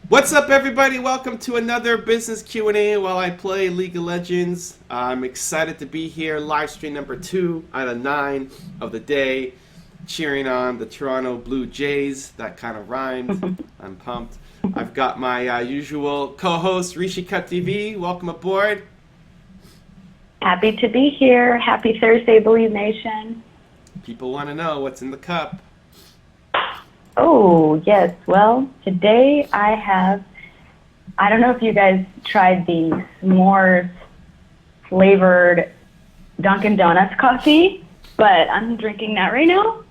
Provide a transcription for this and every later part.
What's up, everybody? Welcome to another business Q&A while I play League of Legends. I'm excited to be here. Live stream number 2 out of 9 of the day, cheering on the Toronto Blue Jays. That kind of rhymed. I'm pumped. I've got my usual co-host, Rishi Cup TV. Welcome aboard. Happy to be here. Happy Thursday, Believe Nation. People want to know what's in the cup. Oh, yes. Well, today I don't know if you guys tried the s'mores flavored Dunkin Donuts coffee, but I'm drinking that right now.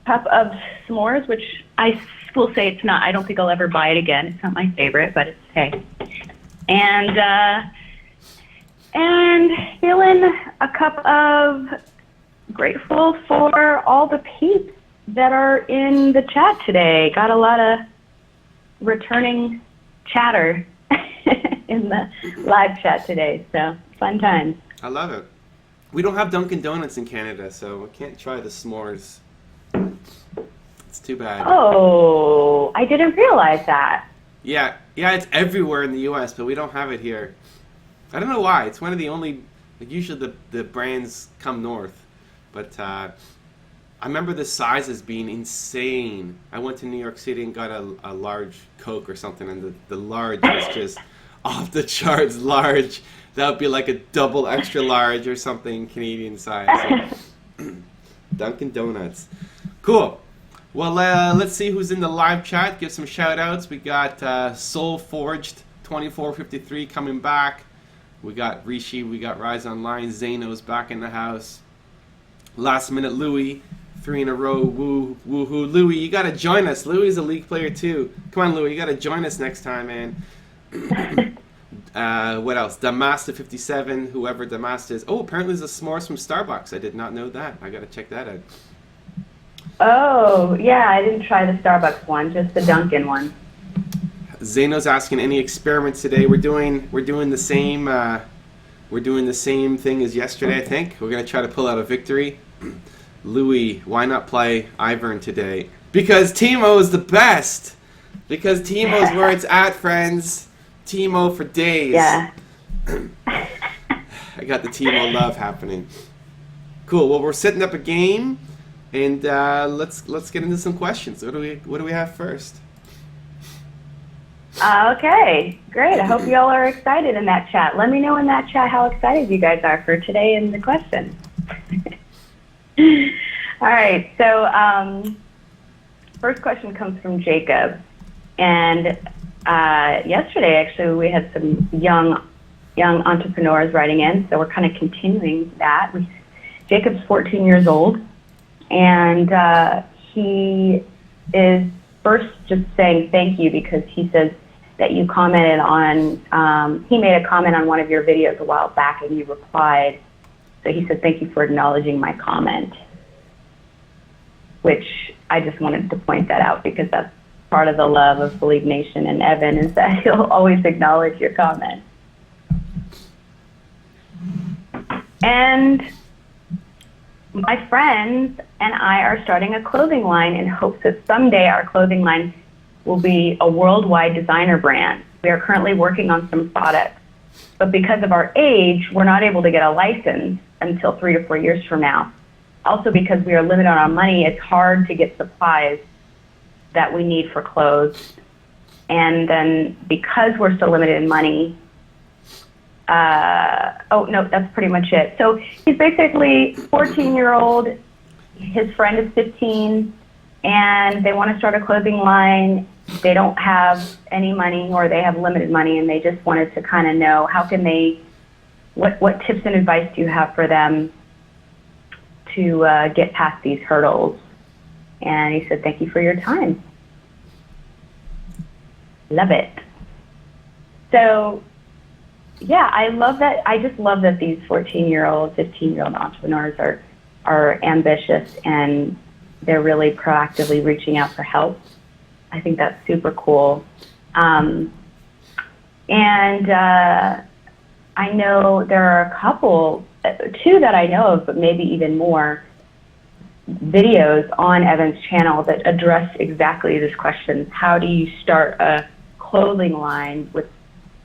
Cup of s'mores, which I will say it's not, I don't think I'll ever buy it again. It's not my favorite, but it's hey. And feeling a cup of grateful for all the peeps that are in the chat today. Got a lot of returning chatter in the live chat today, so fun times. I love it. We don't have Dunkin Donuts in Canada, so we can't try the s'mores. It's too bad. Oh, I didn't realize that. Yeah, it's everywhere in the U.S., but we don't have it here. I don't know why. It's one of the only, like usually the brands come north, but I remember the sizes being insane. I went to New York City and got a large Coke or something, and the large was just off the charts large. That would be like a double extra large or something Canadian size. So, Dunkin' Donuts. Cool. Well, let's see who's in the live chat. Give some shout outs. We got Soul Forged 2453 coming back. We got Rishi. We got Rise Online. Zano's back in the house. Last Minute Louie. 3 in a row, woohoo. Louie, you gotta join us. Louie's a League player too. Come on, Louie, you gotta join us next time, man. What else? Damasta 57, whoever Damasta is. Oh, apparently there's a s'mores from Starbucks. I did not know that. I gotta check that out. Oh, yeah, I didn't try the Starbucks one, just the Dunkin' one. Zano's asking any experiments today. We're doing the same thing as yesterday, I think. We're gonna try to pull out a victory. Louis, why not play Ivern today? Because Teemo is the best. Because Teemo's where it's at, friends. Teemo for days. Yeah. I got the Teemo love happening. Cool. Well, we're setting up a game, and let's get into some questions. What do we have first? Okay, great. I hope you all are excited in that chat. Let me know in that chat how excited you guys are for today and the question. All right, so first question comes from Jacob, and yesterday actually we had some young entrepreneurs writing in, so we're kind of continuing that. Jacob's 14 years old, and he is first just saying thank you because he says that you commented on, he made a comment on one of your videos a while back and you replied. So he said, thank you for acknowledging my comment, which I just wanted to point that out because that's part of the love of Believe Nation and Evan is that he'll always acknowledge your comment. And my friends and I are starting a clothing line in hopes that someday our clothing line will be a worldwide designer brand. We are currently working on some products, but because of our age, we're not able to get a license until 3 to 4 years from now. Also, because we are limited on our money, it's hard to get supplies that we need for clothes. And then because we're so limited in money, oh, no, that's pretty much it. So he's basically 14-year-old, his friend is 15, and they want to start a clothing line. They don't have any money or they have limited money, and they just wanted to kind of know how can they, what tips and advice do you have for them to get past these hurdles? And he said, thank you for your time. Love it. So, yeah, I love that. I just love that these 14-year-old, 15-year-old entrepreneurs are ambitious and they're really proactively reaching out for help. I think that's super cool. And I know there are a couple, 2 that I know of, but maybe even more, videos on Evan's channel that address exactly this question. How do you start a clothing line with,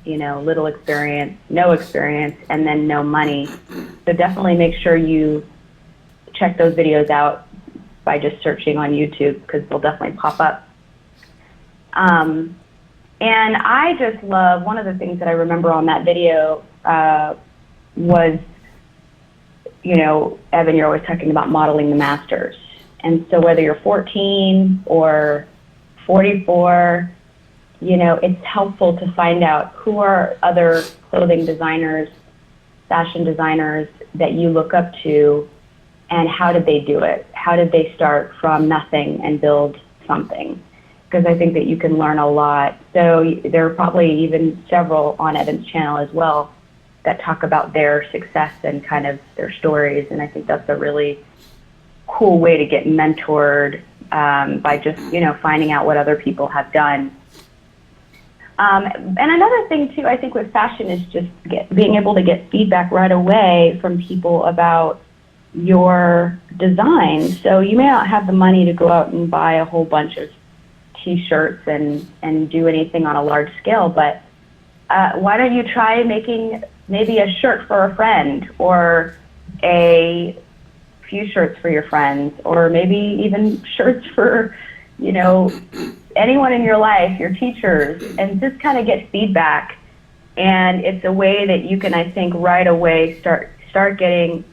little experience, no experience, and then no money. So definitely make sure you check those videos out by just searching on YouTube, because they'll definitely pop up. And I just love, one of the things that I remember on that video was, Evan, you're always talking about modeling the masters. And so whether you're 14 or 44, it's helpful to find out who are other clothing designers, fashion designers that you look up to, and how did they do it? How did they start from nothing and build something? Because I think that you can learn a lot. So there are probably even several on Evan's channel as well that talk about their success and kind of their stories. And I think that's a really cool way to get mentored by just, finding out what other people have done. And another thing, too, I think with fashion is just being able to get feedback right away from people about your design. So you may not have the money to go out and buy a whole bunch of T-shirts and do anything on a large scale, but why don't you try making maybe a shirt for a friend, or a few shirts for your friends, or maybe even shirts for, anyone in your life, your teachers, and just kind of get feedback. And it's a way that you can, I think, right away start getting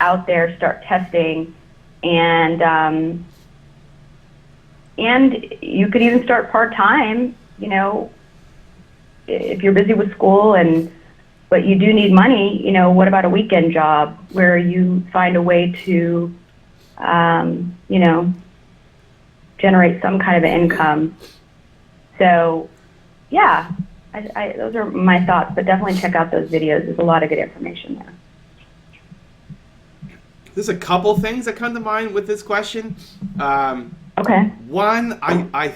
out there, start testing, and you could even start part-time, if you're busy with school but you do need money, what about a weekend job where you find a way to, generate some kind of income. So, yeah, those are my thoughts, but definitely check out those videos. There's a lot of good information there. There's a couple things that come to mind with this question. Okay. One, I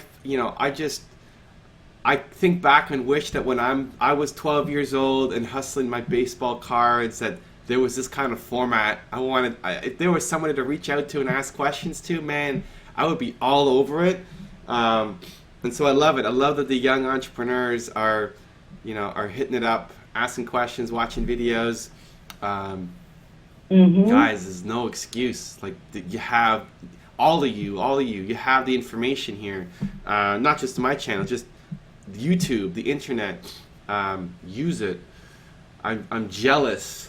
think back and wish that when I was 12 years old and hustling my baseball cards, that there was this kind of format. If there was somebody to reach out to and ask questions to, man, I would be all over it. And so I love it. I love that the young entrepreneurs are hitting it up, asking questions, watching videos. Guys, there's no excuse. Like, you have, all of you have the information here. Not just my channel, just YouTube, the internet. Use it. I'm jealous.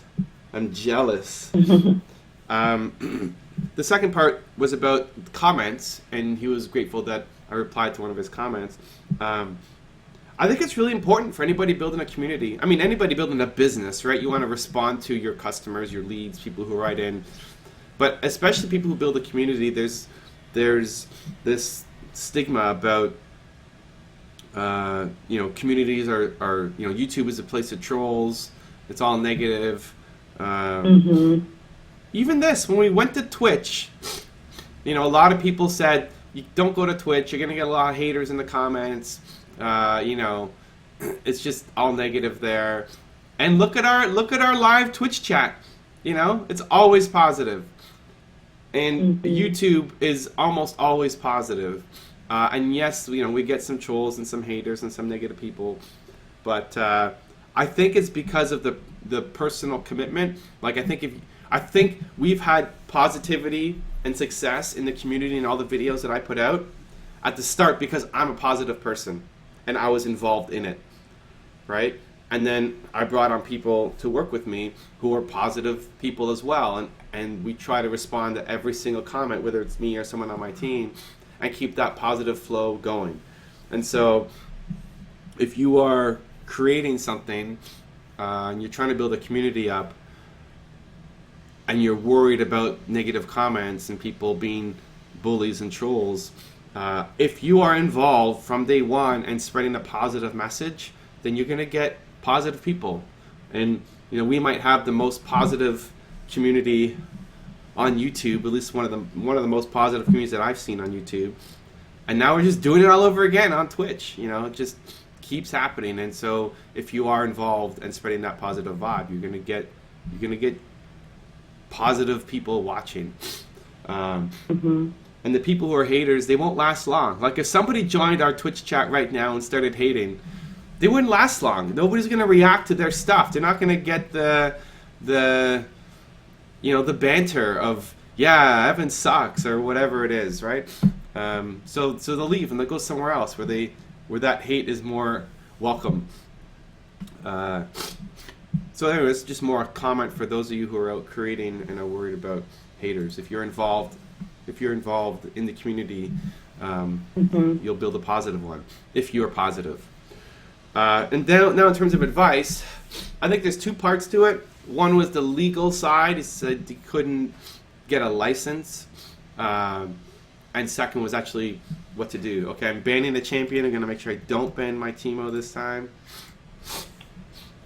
The second part was about comments, and he was grateful that I replied to one of his comments. I think it's really important for anybody building a community. I mean, anybody building a business, right? You want to respond to your customers, your leads, people who write in. But especially people who build a community, there's this stigma about, communities are YouTube is a place of trolls. It's all negative. Even this, when we went to Twitch, a lot of people said, you don't go to Twitch, you're going to get a lot of haters in the comments. It's just all negative there. And look at our live Twitch chat. It's always positive. And YouTube is almost always positive. And yes, we get some trolls and some haters and some negative people. But I think it's because of the personal commitment. Like, I think we've had positivity and success in the community and all the videos that I put out at the start because I'm a positive person and I was involved in it, right? And then I brought on people to work with me who are positive people as well, and we try to respond to every single comment, whether it's me or someone on my team, and keep that positive flow going. And so if you are creating something and you're trying to build a community up, and you're worried about negative comments and people being bullies and trolls, if you are involved from day one and spreading a positive message, then you're going to get positive people. And we might have the most positive community on YouTube, at least one of the most positive communities that I've seen on YouTube. And now we're just doing it all over again on Twitch. It just keeps happening. And so if you are involved and spreading that positive vibe, you're going to get positive people watching. And the people who are haters, they won't last long. Like if somebody joined our Twitch chat right now and started hating, they wouldn't last long. Nobody's going to react to their stuff. They're not going to get the banter of, yeah, Evan sucks or whatever it is, right? So they'll leave and they'll go somewhere else where that hate is more welcome. So anyways, just more a comment for those of you who are out creating and are worried about haters. If you're involved in the community, you'll build a positive one if you're positive. And now in terms of advice, I think there's two parts to it. One was the legal side. He said he couldn't get a license. And second was actually what to do. Okay, I'm banning the champion. I'm going to make sure I don't ban my Teemo this time.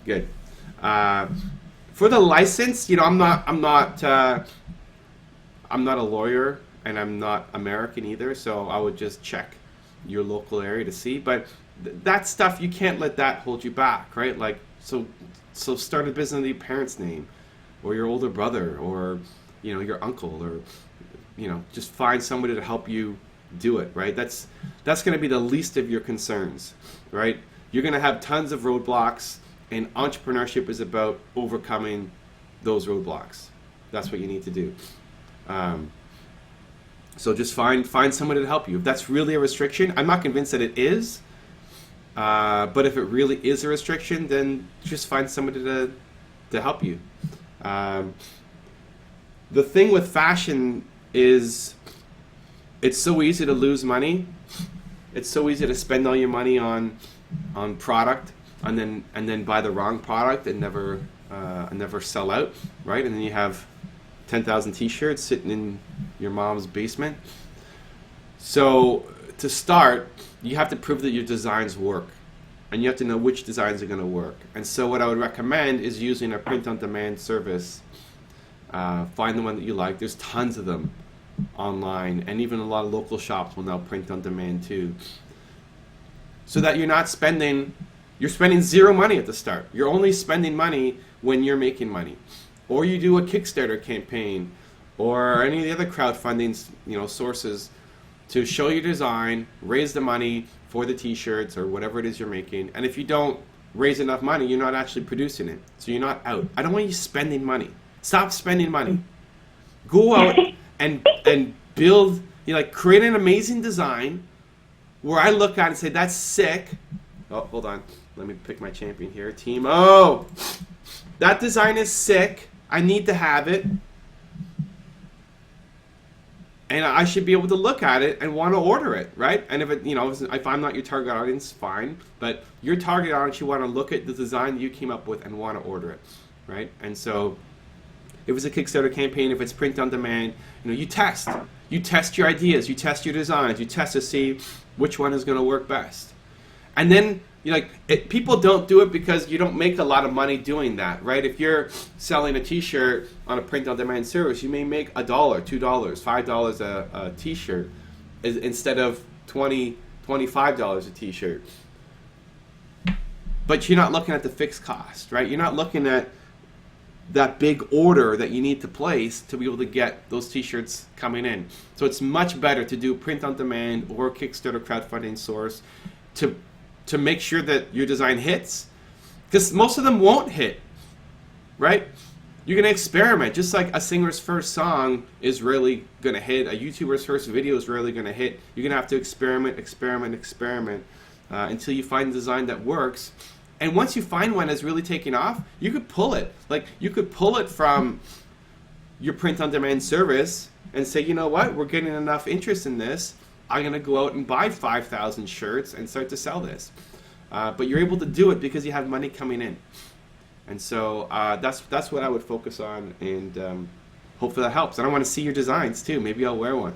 Good. For the license, I'm not a lawyer and I'm not American either, so I would just check your local area to see. But that stuff, you can't let that hold you back, right? Like, so start a business in your parents' name, or your older brother, or your uncle, or just find somebody to help you do it, right? That's going to be the least of your concerns, right? You're going to have tons of roadblocks, and entrepreneurship is about overcoming those roadblocks. That's what you need to do. So just find somebody to help you. If that's really a restriction, I'm not convinced that it is, but if it really is a restriction, then just find somebody to help you. The thing with fashion is it's so easy to lose money. It's so easy to spend all your money on product and then buy the wrong product and never sell out, right? And then you have 10,000 t-shirts sitting in your mom's basement. So to start, you have to prove that your designs work, and you have to know which designs are going to work. And so what I would recommend is using a print-on-demand service. Find the one that you like. There's tons of them online, and even a lot of local shops will now print on demand too. So that you're spending zero money at the start. You're only spending money when you're making money. Or you do a Kickstarter campaign or any of the other crowdfunding sources to show your design, raise the money for the t-shirts or whatever it is you're making. And if you don't raise enough money, you're not actually producing it. So you're not out. I don't want you spending money. Stop spending money. Go out and build, create an amazing design where I look at it and say, that's sick. Oh, hold on. Let me pick my champion here. Teemo. That design is sick. I need to have it. And I should be able to look at it and want to order it, right? And if I'm not your target audience, fine. But your target audience, you want to look at the design you came up with and want to order it, right? And so if it's a Kickstarter campaign, if it's print on demand, you test. You test your ideas, you test your designs, you test to see which one is going to work best. And then, people don't do it because you don't make a lot of money doing that, right? If you're selling a t-shirt on a print on demand service, you may make $1, $2, $5 a t-shirt instead of $20, $25 a t-shirt. But you're not looking at the fixed cost, right? You're not looking at that big order that you need to place to be able to get those t-shirts coming in. So it's much better to do print on demand or Kickstarter crowdfunding source to make sure that your design hits, because most of them won't hit, right? You're going to experiment, just like a singer's first song is rarely going to hit, a YouTuber's first video is rarely going to hit. You're going to have to experiment until you find a design that works. And once you find one that's really taking off, you could pull it. You could pull it from your print-on-demand service and say, you know what, we're getting enough interest in this. I'm going to go out and buy 5,000 shirts and start to sell this. But you're able to do it because you have money coming in. And so that's what I would focus on, and hopefully that helps. And I want to see your designs too. Maybe I'll wear one.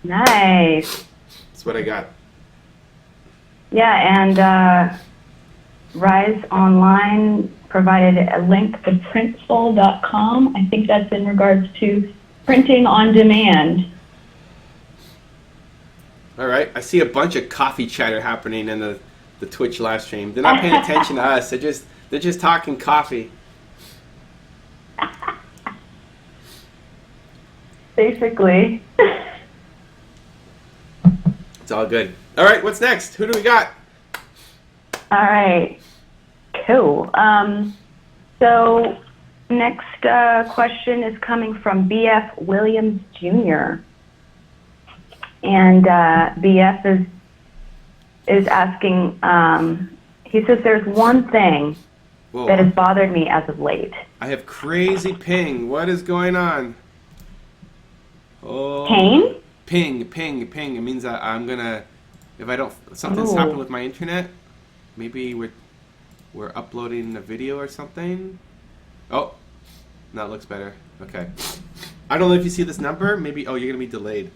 Nice. That's what I got. Yeah, and Rise Online provided a link to printful.com. I think that's in regards to printing on demand. All right. I see a bunch of coffee chatter happening in the Twitch live stream. They're not paying attention to us. They're just talking coffee. Basically. It's all good. All right, what's next? Who do we got? All right. Cool. So next question is coming from BF Williams Jr. And BF is asking, he says, there's one thing Whoa. that has bothered me as of late. I have crazy ping. What is going on? Oh, Pain? Ping. It means that I'm gonna, if I don't, something's happened with my internet. Maybe we're uploading a video or something. Oh, that looks better. Okay. I don't know if you see this number. Maybe. Oh, you're gonna be delayed.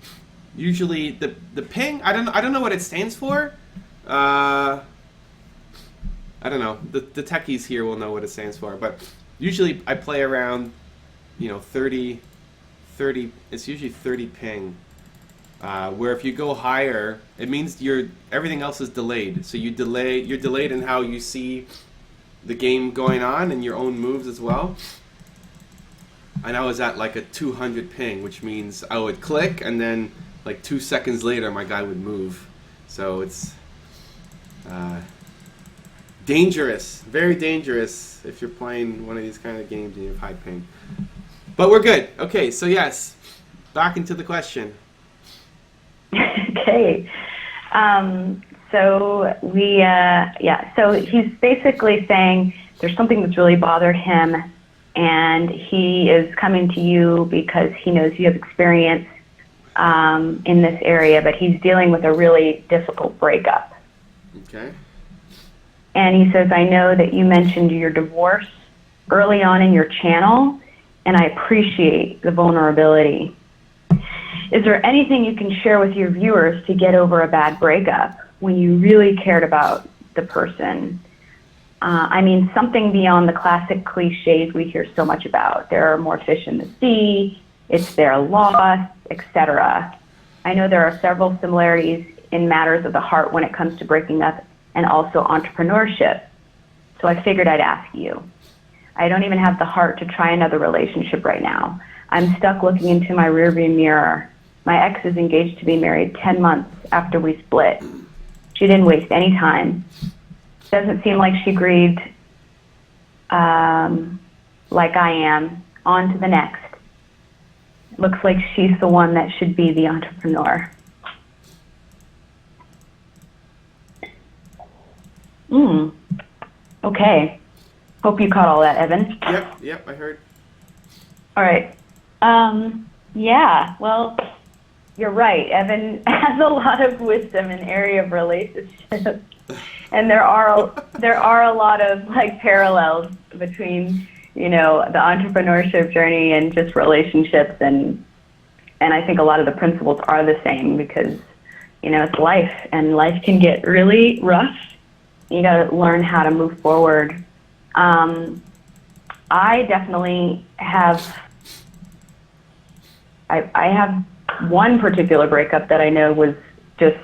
Usually the ping. I don't know what it stands for. I don't know. The techies here will know what it stands for. But usually I play around, 30. It's usually 30 ping. Where if you go higher, it means everything else is delayed. So you're delayed in how you see the game going on and your own moves as well. And I was at like a 200 ping, which means I would click and then like 2 seconds later my guy would move. So it's dangerous, very dangerous if you're playing one of these kind of games and you have high ping. But we're good. Okay, so yes, back into the question. Okay. So so he's basically saying there's something that's really bothered him, and he is coming to you because he knows you have experience in this area, but he's dealing with a really difficult breakup. Okay. And he says, I know that you mentioned your divorce early on in your channel, and I appreciate the vulnerability. Is there anything you can share with your viewers to get over a bad breakup when you really cared about the person? I mean, something beyond the classic cliches we hear so much about. There are more fish in the sea, it's their loss, etc. I know there are several similarities in matters of the heart when it comes to breaking up and also entrepreneurship. So I figured I'd ask you. I don't even have the heart to try another relationship right now. I'm stuck looking into my rearview mirror. My ex is engaged to be married 10 months after we split. She didn't waste any time. Doesn't seem like she grieved like I am. On to the next. Looks like she's the one that should be the entrepreneur. Okay. Hope you caught all that, Evan. Yep, I heard. All right. Yeah, well, you're right. Evan has a lot of wisdom in the area of relationships. And there are a lot of like parallels between, the entrepreneurship journey and just relationships, and I think a lot of the principles are the same because, it's life, and life can get really rough. You got to learn how to move forward. I definitely have I have one particular breakup that I know was just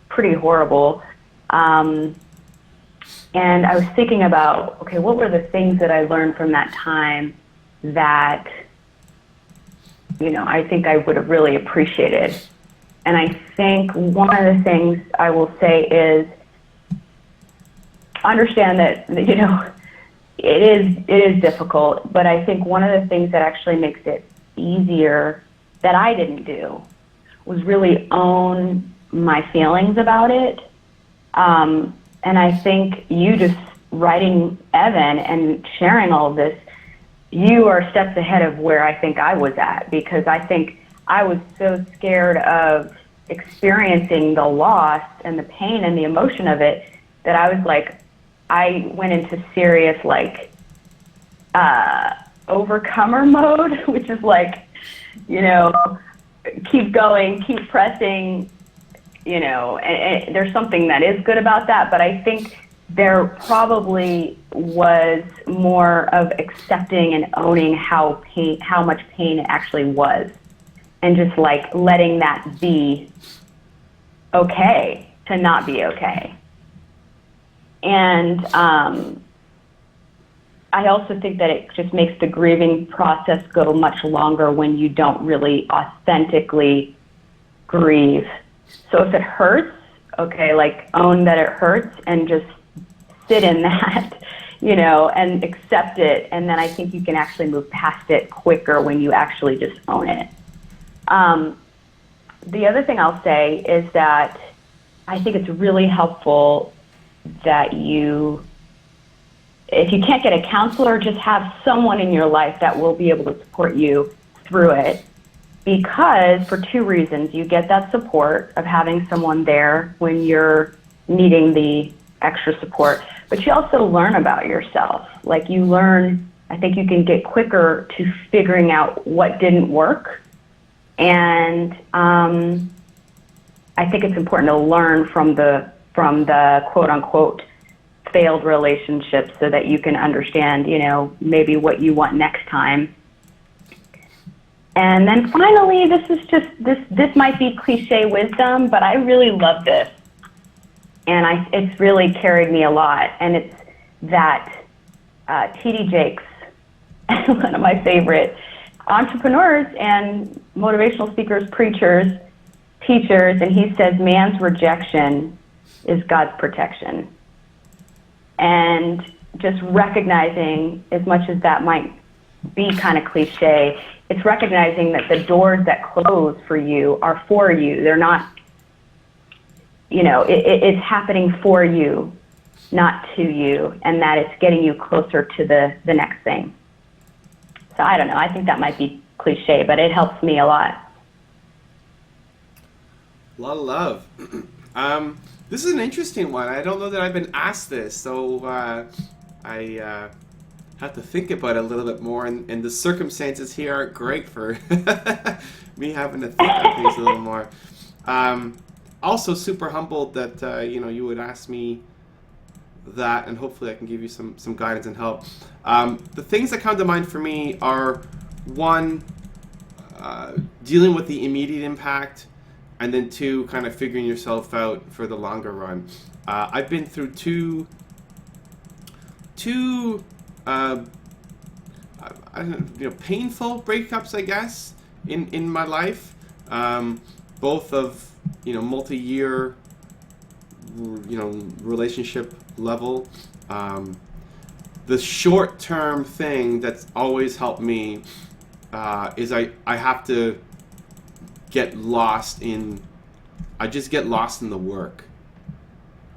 pretty horrible. And I was thinking about, okay, what were the things that I learned from that time that, I think I would have really appreciated. And I think one of the things I will say is understand that, it is difficult, but I think one of the things that actually makes it easier that I didn't do was really own my feelings about it. And I think you just writing Evan and sharing all of this, you are steps ahead of where I think I was at, because I think I was so scared of experiencing the loss and the pain and the emotion of it that I was like, I went into serious overcomer mode, which is like, keep going, keep pressing, and there's something that is good about that, but I think there probably was more of accepting and owning how much pain it actually was, and just like letting that be okay to not be okay. And I also think that it just makes the grieving process go much longer when you don't really authentically grieve. So if it hurts, okay, like own that it hurts and just sit in that, and accept it. And then I think you can actually move past it quicker when you actually just own it. The other thing I'll say is that I think it's really helpful that if you can't get a counselor, just have someone in your life that will be able to support you through it. Because for two reasons, you get that support of having someone there when you're needing the extra support, but you also learn about yourself. Like you learn, I think you can get quicker to figuring out what didn't work. And I think it's important to learn from the quote unquote failed relationships so that you can understand, maybe what you want next time. And then finally, this might be cliche wisdom, but I really love this. And it's really carried me a lot. And it's that T.D. Jakes, one of my favorite entrepreneurs and motivational speakers, preachers, teachers, and he says, man's rejection is God's protection. And just recognizing, as much as that might be kind of cliche, it's recognizing that the doors that close for you are for you. They're not, it's happening for you, not to you, and that it's getting you closer to the next thing. So I don't know. I think that might be cliche, but it helps me a lot. A lot of love. This is an interesting one. I don't know that I've been asked this, so I have to think about it a little bit more. And the circumstances here aren't great for me having to think about things a little more. Also, super humbled that you would ask me that, and hopefully I can give you some guidance and help. The things that come to mind for me are, one, dealing with the immediate impact, and then two, kind of figuring yourself out for the longer run. I've been through two painful breakups, I guess, in my life, both of multi-year relationship level. The short-term thing that's always helped me is I have to get lost in, I just get lost in the work.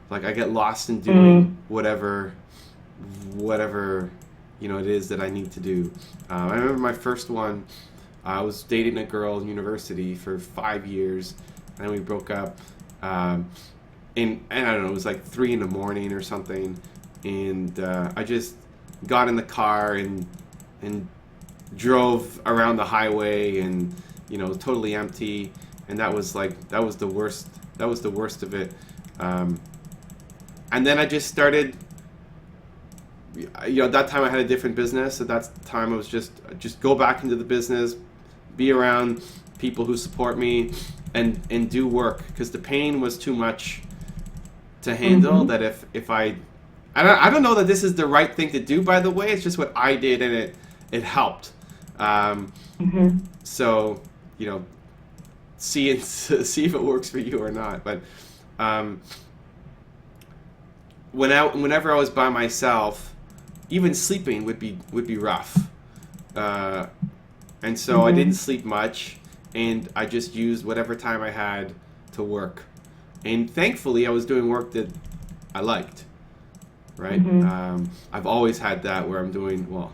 Like I get lost in doing whatever it is that I need to do. I remember my first one. I was dating a girl in university for 5 years, and then we broke up. And I don't know, it was like 3 a.m. or something, and I just got in the car and drove around the highway, and totally empty, and that was the worst of it. And then I just started. At that time I had a different business. At that time I was just go back into the business, be around people who support me, and do work, because the pain was too much to handle. That if I don't know that this is the right thing to do, by the way. It's just what I did, and it helped. So see if it works for you or not. But whenever I was by myself, even sleeping would be rough, and so I didn't sleep much, and I just used whatever time I had to work. And thankfully, I was doing work that I liked, right? I've always had that where I'm doing, well,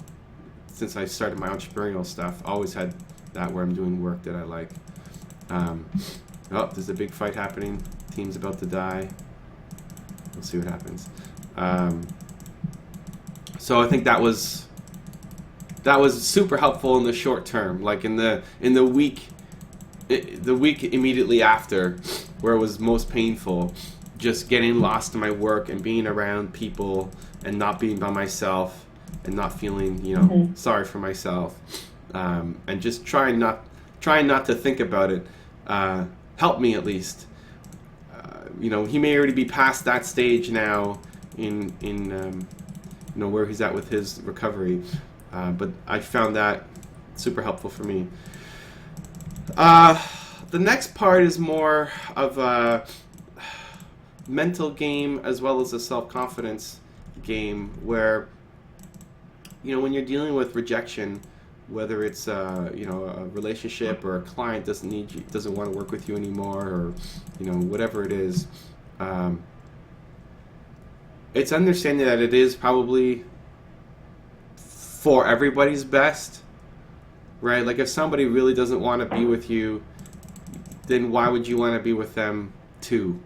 since I started my entrepreneurial stuff, always had that where I'm doing work that I like. There's a big fight happening. Team's about to die. We'll see what happens. So I think that was super helpful in the short term, like in the week immediately after, where it was most painful, just getting lost in my work and being around people and not being by myself and not feeling sorry for myself, and just trying not to think about it helped me, at least. He may already be past that stage now in where he's at with his recovery. But I found that super helpful for me. The next part is more of a mental game as well as a self-confidence game, where when you're dealing with rejection, whether it's a relationship or a client doesn't want to work with you anymore, or whatever it is, it's understanding that it is probably for everybody's best, right? Like if somebody really doesn't want to be with you, then why would you want to be with them too?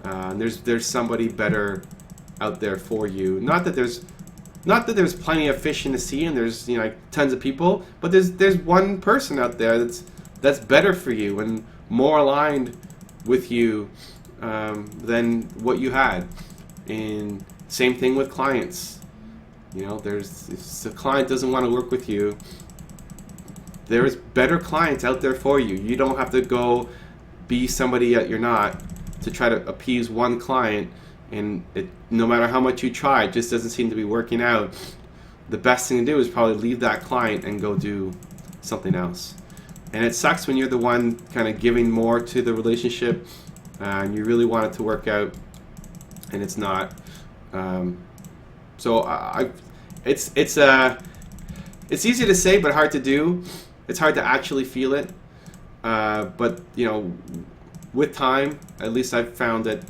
There's somebody better out there for you. Not that there's plenty of fish in the sea and there's tons of people, but there's one person out there that's better for you and more aligned with you than what you had. And same thing with clients. If the client doesn't want to work with you, there's better clients out there for you. You don't have to go be somebody that you're not to try to appease one client, and no matter how much you try, it just doesn't seem to be working out. The best thing to do is probably leave that client and go do something else. And it sucks when you're the one kind of giving more to the relationship and you really want it to work out and it's not. It's easy to say but hard to do. It's hard to actually feel it. But with time, at least I've found that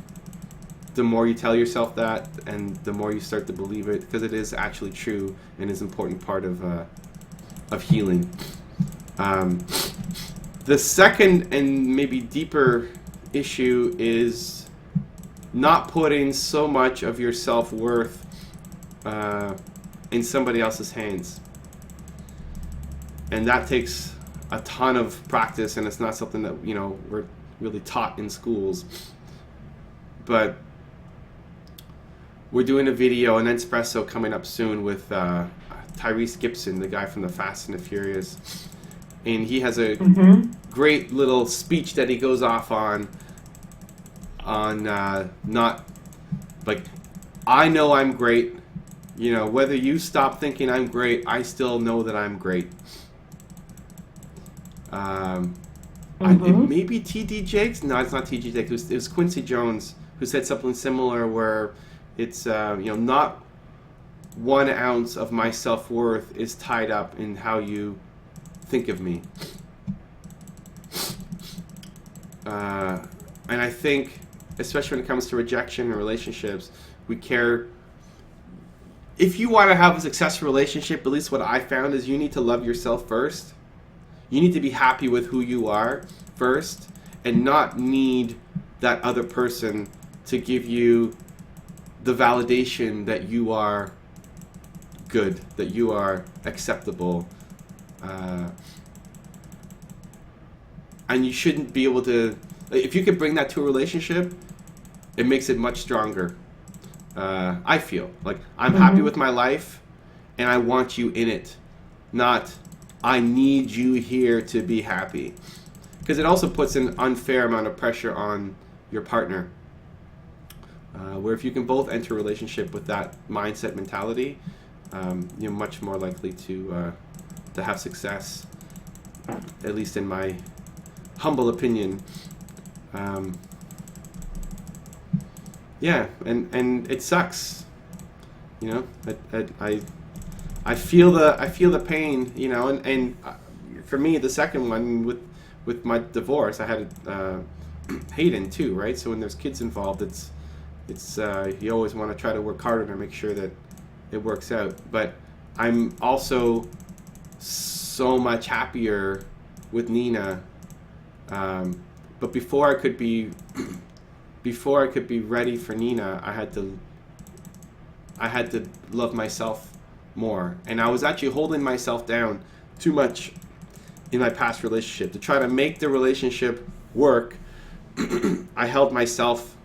the more you tell yourself that, and the more you start to believe it, because it is actually true and is an important part of healing. The second and maybe deeper issue is not putting so much of your self-worth in somebody else's hands. And that takes a ton of practice, and it's not something that we're really taught in schools. But we're doing a video, an Espresso, coming up soon with Tyrese Gibson, the guy from the Fast and the Furious. And he has a great little speech that he goes off on not like, I know I'm great. Whether you stop thinking I'm great, I still know that I'm great. Maybe T.D. Jakes? No, it's not T.D. Jakes. It was Quincy Jones who said something similar, where it's not 1 ounce of my self-worth is tied up in how you think of me. And I think, especially when it comes to rejection and relationships, we care. If you want to have a successful relationship, at least what I found is you need to love yourself first. You need to be happy with who you are first, and not need that other person to give you the validation that you are good, that you are acceptable. And you shouldn't be able to, if you can bring that to a relationship, it makes it much stronger. I feel like I'm happy with my life and I want you in it, not I need you here to be happy. Because it also puts an unfair amount of pressure on your partner. Where if you can both enter a relationship with that mindset mentality, you're much more likely to have success, at least in my humble opinion. And it sucks, I feel the pain, and for me, the second one with my divorce, I had Hayden too, right? So when there's kids involved, it's you always want to try to work harder to make sure that it works out. But I'm also so much happier with Nina. But before I could be ready for Nina, I had to love myself more. And I was actually holding myself down too much in my past relationship. To try to make the relationship work, I held myself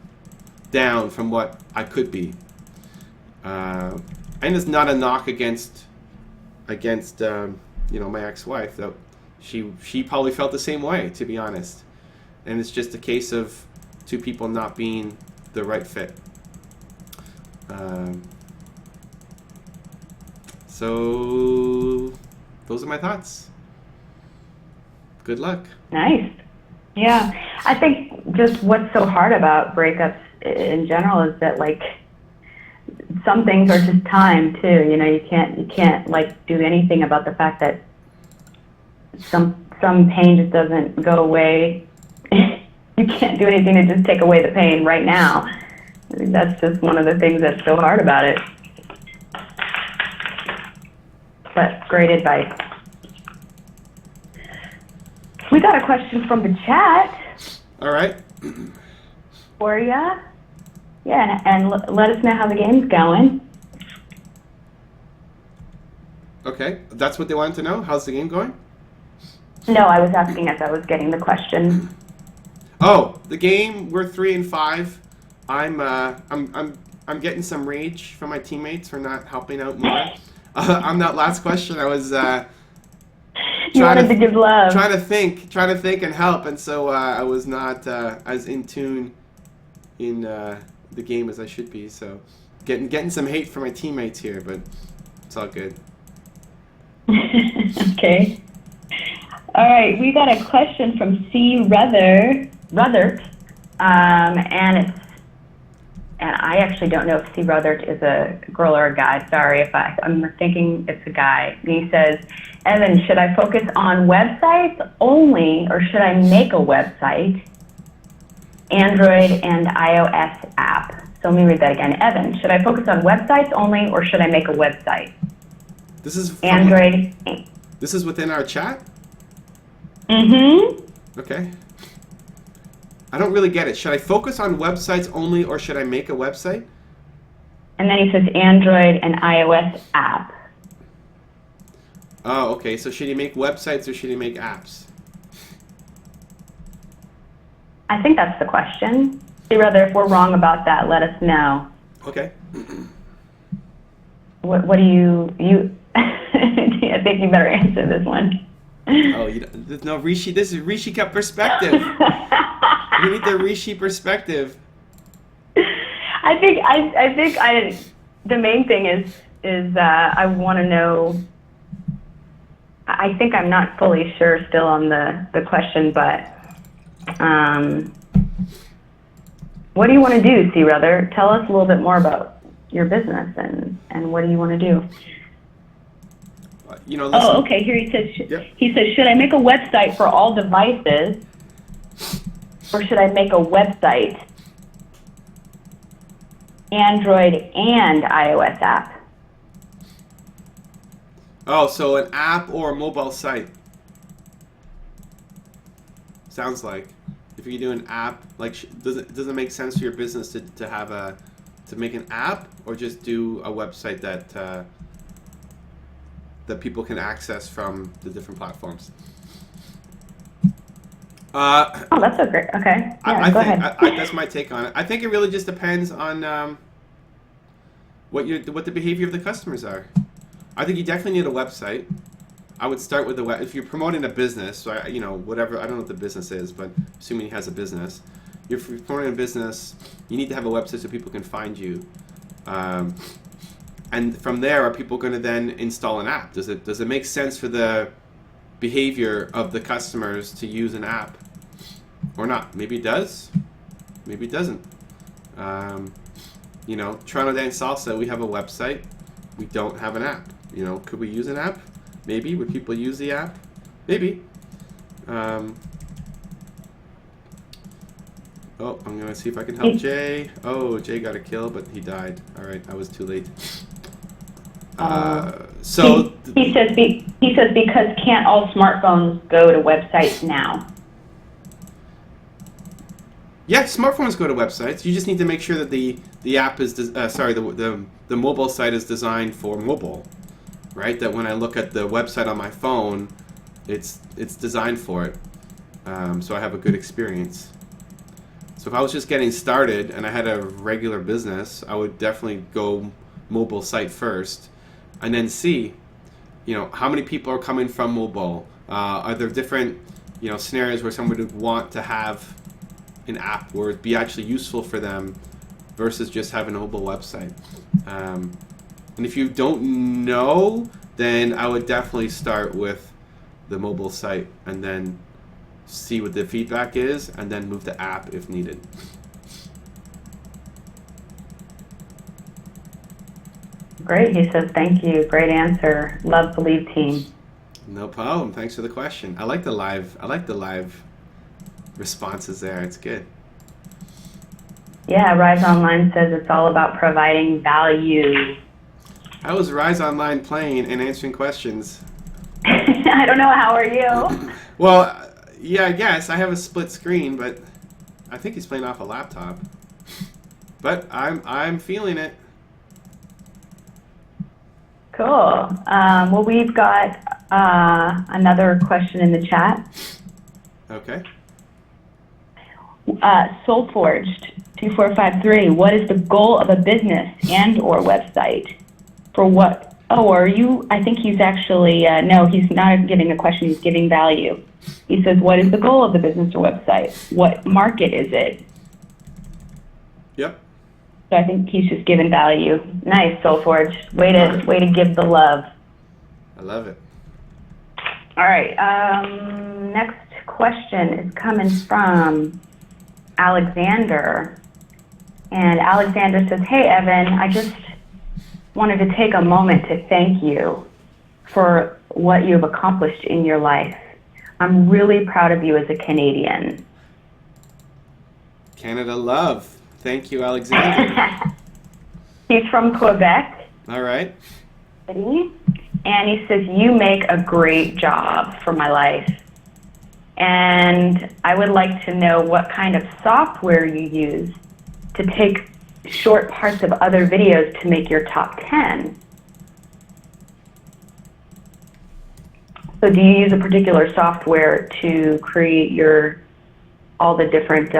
down from what I could be. And it's not a knock against my ex-wife, though she probably felt the same way, to be honest. And it's just a case of two people not being the right fit. So those are my thoughts. Good luck. Nice. Yeah. I think just what's so hard about breakups in general is that, like, some things are just time too. You know, you can't like do anything about the fact that some pain just doesn't go away. You can't do anything to just take away the pain right now. I think that's just one of the things that's so hard about it. But great advice. We got a question from the chat All right. for ya. Yeah, and let us know how the game's going. Okay, that's what they wanted to know. How's the game going? No, I was asking as I was getting the question. Oh, the game. We're 3-5. I'm getting some rage from my teammates for not helping out more. On that last question, I was You wanted to give love. trying to think and help, and so I was not as in tune in the game as I should be. So getting some hate from my teammates here, but it's all good. Okay. All right, we got a question from C. Ruthert, and I actually don't know if C. Ruthert is a girl or a guy. Sorry if I'm thinking it's a guy. And he says, Evan, should I focus on websites only, or should I make a website, Android and iOS app? So let me read that again. Evan, should I focus on websites only, or should I make a website? This is from, Android. This is within our chat? Mm-hmm. Okay. I don't really get it. Should I focus on websites only, or should I make a website? And then he says Android and iOS app. Oh, okay. So should he make websites or should he make apps? I think that's the question. See, rather, if we're wrong about that, let us know. Okay. What do you I think you better answer this one. Oh, there's no Rishi. This is Rishi Cup perspective. We need the Rishi perspective. I think the main thing is I want to know. I think I'm not fully sure still on the question, but what do you want to do, C. Ruther? Tell us a little bit more about your business and what do you want to do? Listen. Oh, okay. Here he says. Yep. He says, should I make a website for all devices, or should I make a website, Android and iOS app? Oh, so an app or a mobile site. Sounds like if you do an app, like does it make sense for your business to make an app, or just do a website that people can access from the different platforms? Oh, that's so great. Okay. Yeah, go ahead. That's my take on it. I think it really just depends on what the behavior of the customers are. I think you definitely need a website. I would start with if you're promoting a business, so whatever, I don't know what the business is, but assuming he has a business, if you're promoting a business, you need to have a website so people can find you. And from there, are people going to then install an app? Does it make sense for the behavior of the customers to use an app or not? Maybe it does, maybe it doesn't. Toronto Dance Salsa, we have a website, we don't have an app. Could we use an app? Maybe. Would people use the app? Maybe. I'm gonna see if I can help Jay. Oh, Jay got a kill, but he died. All right, I was too late. So he says because can't all smartphones go to websites now? Yeah, smartphones go to websites. You just need to make sure that the app is the mobile site is designed for mobile, right? That when I look at the website on my phone, it's designed for it, so I have a good experience. So if I was just getting started and I had a regular business, I would definitely go mobile site first, and then see, how many people are coming from mobile. Are there different, scenarios where someone would want to have an app where it'd be actually useful for them versus just having a mobile website. And if you don't know, then I would definitely start with the mobile site and then see what the feedback is, and then move to app if needed. Great. He says, thank you. Great answer. Love BelieveTeam. No problem. Thanks for the question. I like the live responses there. It's good. Yeah, Rise Online says it's all about providing value. How is Rise Online playing and answering questions? I don't know. How are you? Well, yeah, I guess I have a split screen, but I think he's playing off a laptop. But I'm feeling it. Cool. Well, we've got another question in the chat. Okay. Soulforged 2453. What is the goal of a business and or website? For what? Oh, are you? I think he's actually no. He's not giving a question. He's giving value. He says, "What is the goal of the business or website? What market is it?" Yep. So I think he's just giving value. Nice, Soulforged. Way to give the love. I love it. All right. Next question is coming from Alexander. And Alexander says, hey, Evan, I just wanted to take a moment to thank you for what you've accomplished in your life. I'm really proud of you as a Canadian. Canada love. Thank you, Alexander. He's from Quebec All right. City, and he says, you make a great job for my life. And I would like to know what kind of software you use to take short parts of other videos to make your top 10. So do you use a particular software to create all the different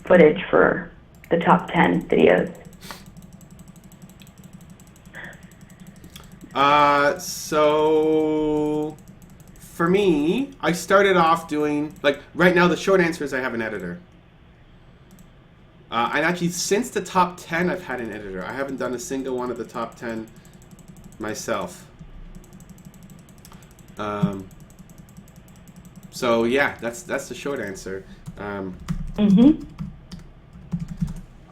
footage for the top 10 videos? So for me, I started off doing, like, right now the short answer is I have an editor. And actually, since the top 10, I've had an editor. I haven't done a single one of the top 10 myself. So yeah, that's the short answer.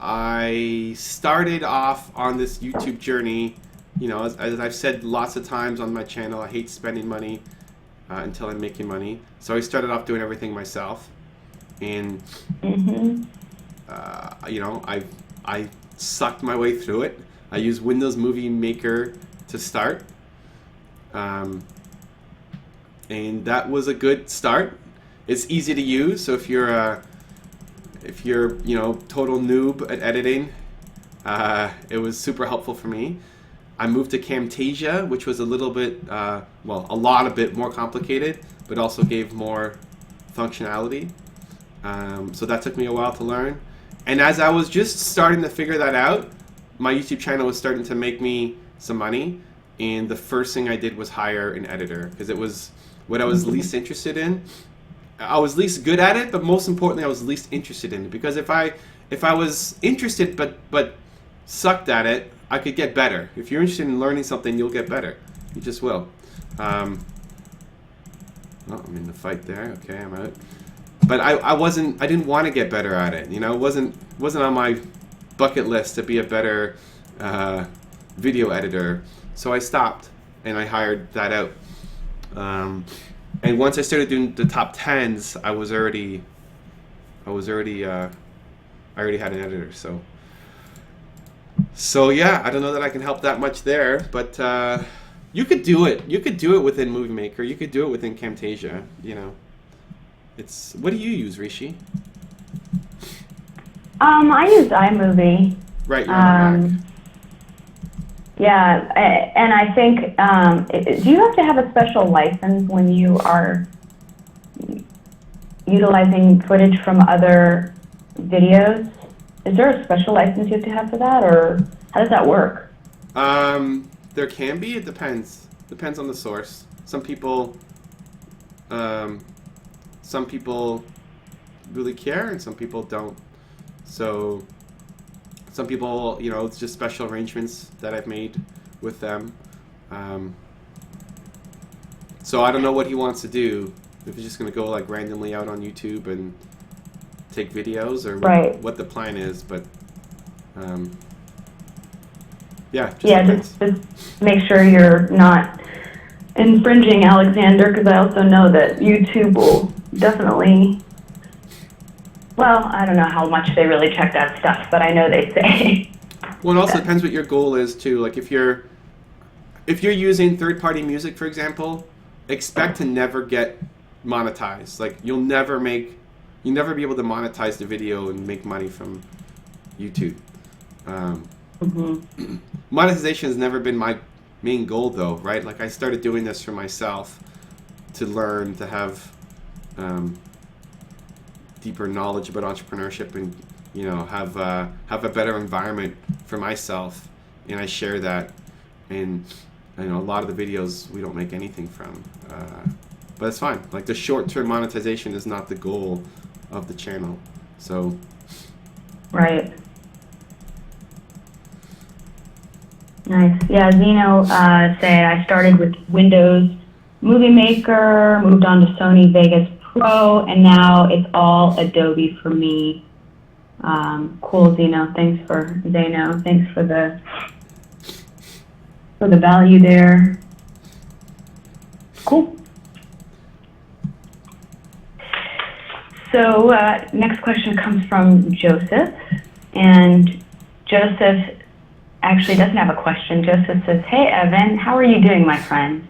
I started off on this YouTube journey, you know, as I've said lots of times on my channel, I hate spending money until I'm making money. So I started off doing everything myself, and you know, I sucked my way through it. I used Windows Movie Maker to start, and that was a good start. It's easy to use, so if you're you know, total noob at editing, it was super helpful for me. I moved to Camtasia, which was a little bit, well, a lot of bit more complicated, but also gave more functionality. So that took me a while to learn. And as I was just starting to figure that out, my YouTube channel was starting to make me some money. And the first thing I did was hire an editor, because it was what I was least interested in. I was least good at it, but most importantly, I was least interested in it. Because if I was interested but sucked at it, I could get better. If you're interested in learning something, you'll get better. You just will. Oh, I'm in the fight there. Okay, I'm out. But I didn't want to get better at it. You know, it wasn't on my bucket list to be a better video editor. So I stopped and I hired that out. And once I started doing the top 10s, I already had an editor. So yeah, I don't know that I can help that much there, but you could do it. You could do it within Movie Maker. You could do it within Camtasia. You know, what do you use, Rishi? I use iMovie. Right, you're on the Mac. Yeah, and I think, do you have to have a special license when you are utilizing footage from other videos? Is there a special license you have to have for that, or how does that work? There can be. It depends. Depends on the source. Some people really care, and some people don't. So some people, you know, it's just special arrangements that I've made with them. So I don't know what he wants to do. If he's just going to go like randomly out on YouTube and take videos, or what the plan is, but just make sure you're not infringing, Alexander, because I also know that YouTube will definitely, well, I don't know how much they really check that stuff, but I know they say. Well, it also depends what your goal is too. Like if you're using third-party music, for example, expect to never get monetized. Like you'll never be able to monetize the video and make money from YouTube. Monetization has never been my main goal, though, right? Like I started doing this for myself to learn, to have deeper knowledge about entrepreneurship, and have a better environment for myself. And I share that. And a lot of the videos we don't make anything from, but it's fine. Like the short-term monetization is not the goal of the channel. So. Right. Nice. Yeah, Zeno said, I started with Windows Movie Maker, moved on to Sony Vegas Pro, and now it's all Adobe for me. Cool, Zeno. Thanks for the value there. Cool. So next question comes from Joseph, and Joseph actually doesn't have a question. Joseph says, hey, Evan, how are you doing, my friend?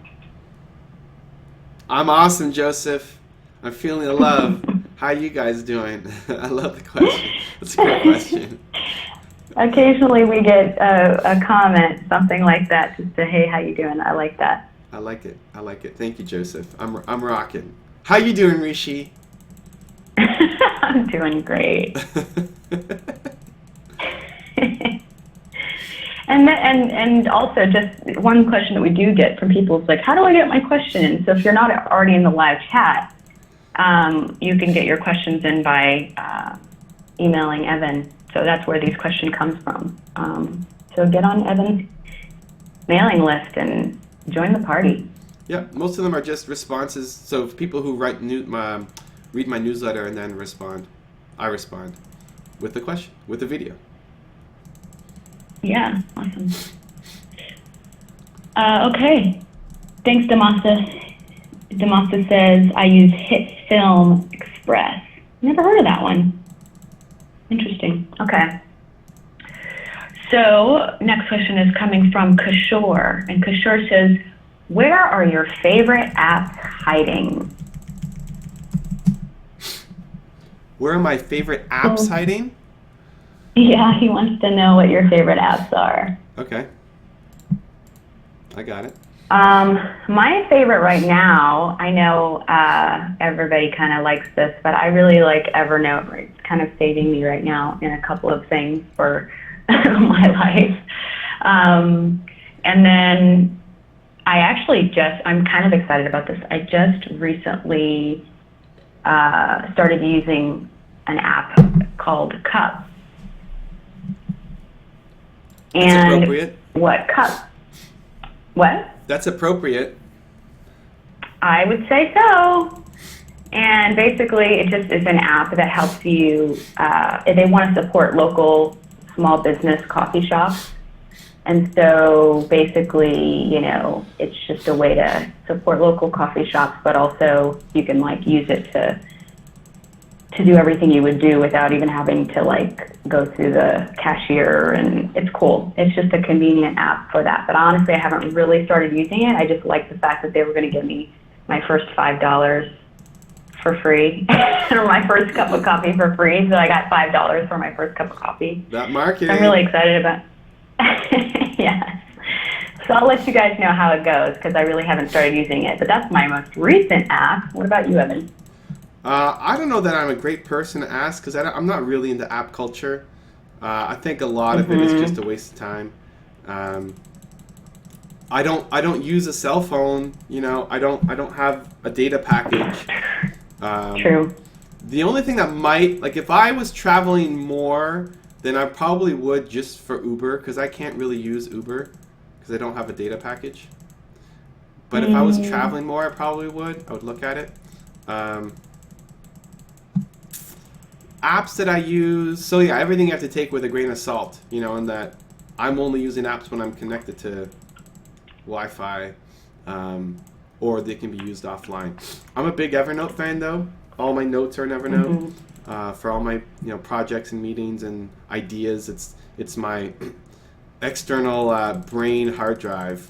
I'm awesome, Joseph. I'm feeling the love. How are you guys doing? I love the question. That's a great question. Occasionally we get a comment, something like that, just to, hey, how you doing? I like that. I like it. Thank you, Joseph. I'm rocking. How you doing, Rishi? I'm doing great. And also, just one question that we do get from people is like, how do I get my question in? So if you're not already in the live chat, you can get your questions in by emailing Evan. So that's where these questions comes from. So get on Evan's mailing list and join the party. Yeah, most of them are just responses. So if people who read my newsletter and then respond, I respond with the question, with the video. Yeah, awesome. Okay. Thanks, Damasa. Damasa says, I use Hit Film Express. Never heard of that one. Interesting. Okay. So next question is coming from Kishore. And Kishore says, where are your favorite apps hiding? Where are my favorite apps hiding? Yeah, he wants to know what your favorite apps are. Okay. I got it. My favorite right now, I know everybody kind of likes this, but I really like Evernote. It's kind of saving me right now in a couple of things for my life. And then I'm kind of excited about this. I just recently started using an app called Cup. That's appropriate. What Cup? What? That's appropriate. I would say so. And basically, it just is an app that helps you. They want to support local small business coffee shops. And so basically, it's just a way to support local coffee shops, but also you can use it to do everything you would do without even having to go through the cashier, and it's cool. It's just a convenient app for that. But honestly, I haven't really started using it. I just like the fact that they were going to give me my first $5 for free, or my first cup of coffee for free. So I got $5 for my first cup of coffee. That marketing. I'm really excited about. Yes. So I'll let you guys know how it goes because I really haven't started using it. But that's my most recent app. What about you, Evan? I don't know that I'm a great person to ask because I'm not really into app culture. I think a lot of it is just a waste of time. I don't use a cell phone. I don't have a data package. True. The only thing that might, if I was traveling more, then I probably would just for Uber because I can't really use Uber. because I don't have a data package. But if I was traveling more, I probably would. I would look at it. Apps that I use, so yeah, everything you have to take with a grain of salt, you know, in that I'm only using apps when I'm connected to Wi-Fi, or they can be used offline. I'm a big Evernote fan, though. All my notes are in Evernote. For all my projects and meetings and ideas, it's my external brain hard drive.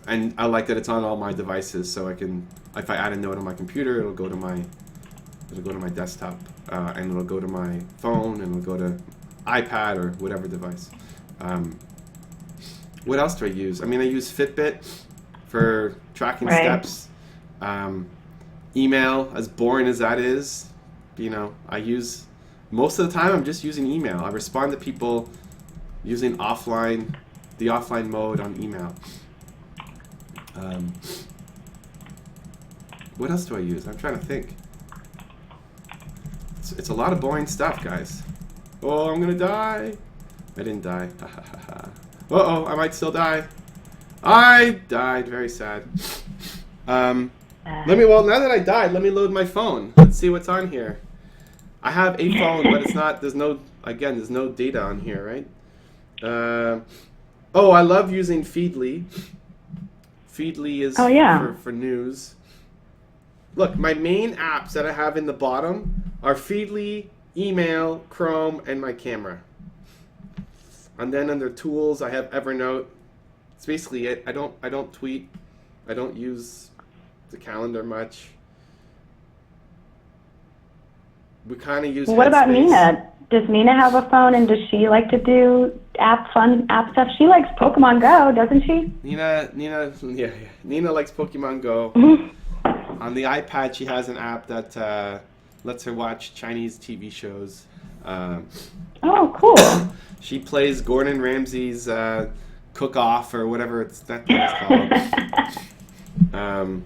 And I like that it's on all my devices, so I can, if I add a note on my computer, it'll go to my desktop, and it'll go to my phone, and it'll go to iPad or whatever device. What else do I use? I mean, I use Fitbit for tracking steps. Email, as boring as that is, I use, most of the time I'm just using email. I respond to people using the offline mode on email. What else do I use? I'm trying to think. It's a lot of boring stuff, guys. Oh, I'm gonna die. I didn't die. Uh-oh, I might still die. I died. Very sad. Now that I died, let me load my phone. Let's see what's on here. I have a phone, but it's not, there's no data on here, right? I love using Feedly. Feedly is for news. Look, my main apps that I have in the bottom are Feedly, email, Chrome, and my camera. And then under tools, I have Evernote. It's basically it. I don't tweet. I don't use the calendar much. We kind of use. What about Nina? Does Nina have a phone, and does she like to do fun app stuff? She likes Pokemon Go, doesn't she? Nina likes Pokemon Go. On the iPad, she has an app that lets her watch Chinese TV shows. Oh, cool. She plays Gordon Ramsay's Cook Off or whatever that thing is called.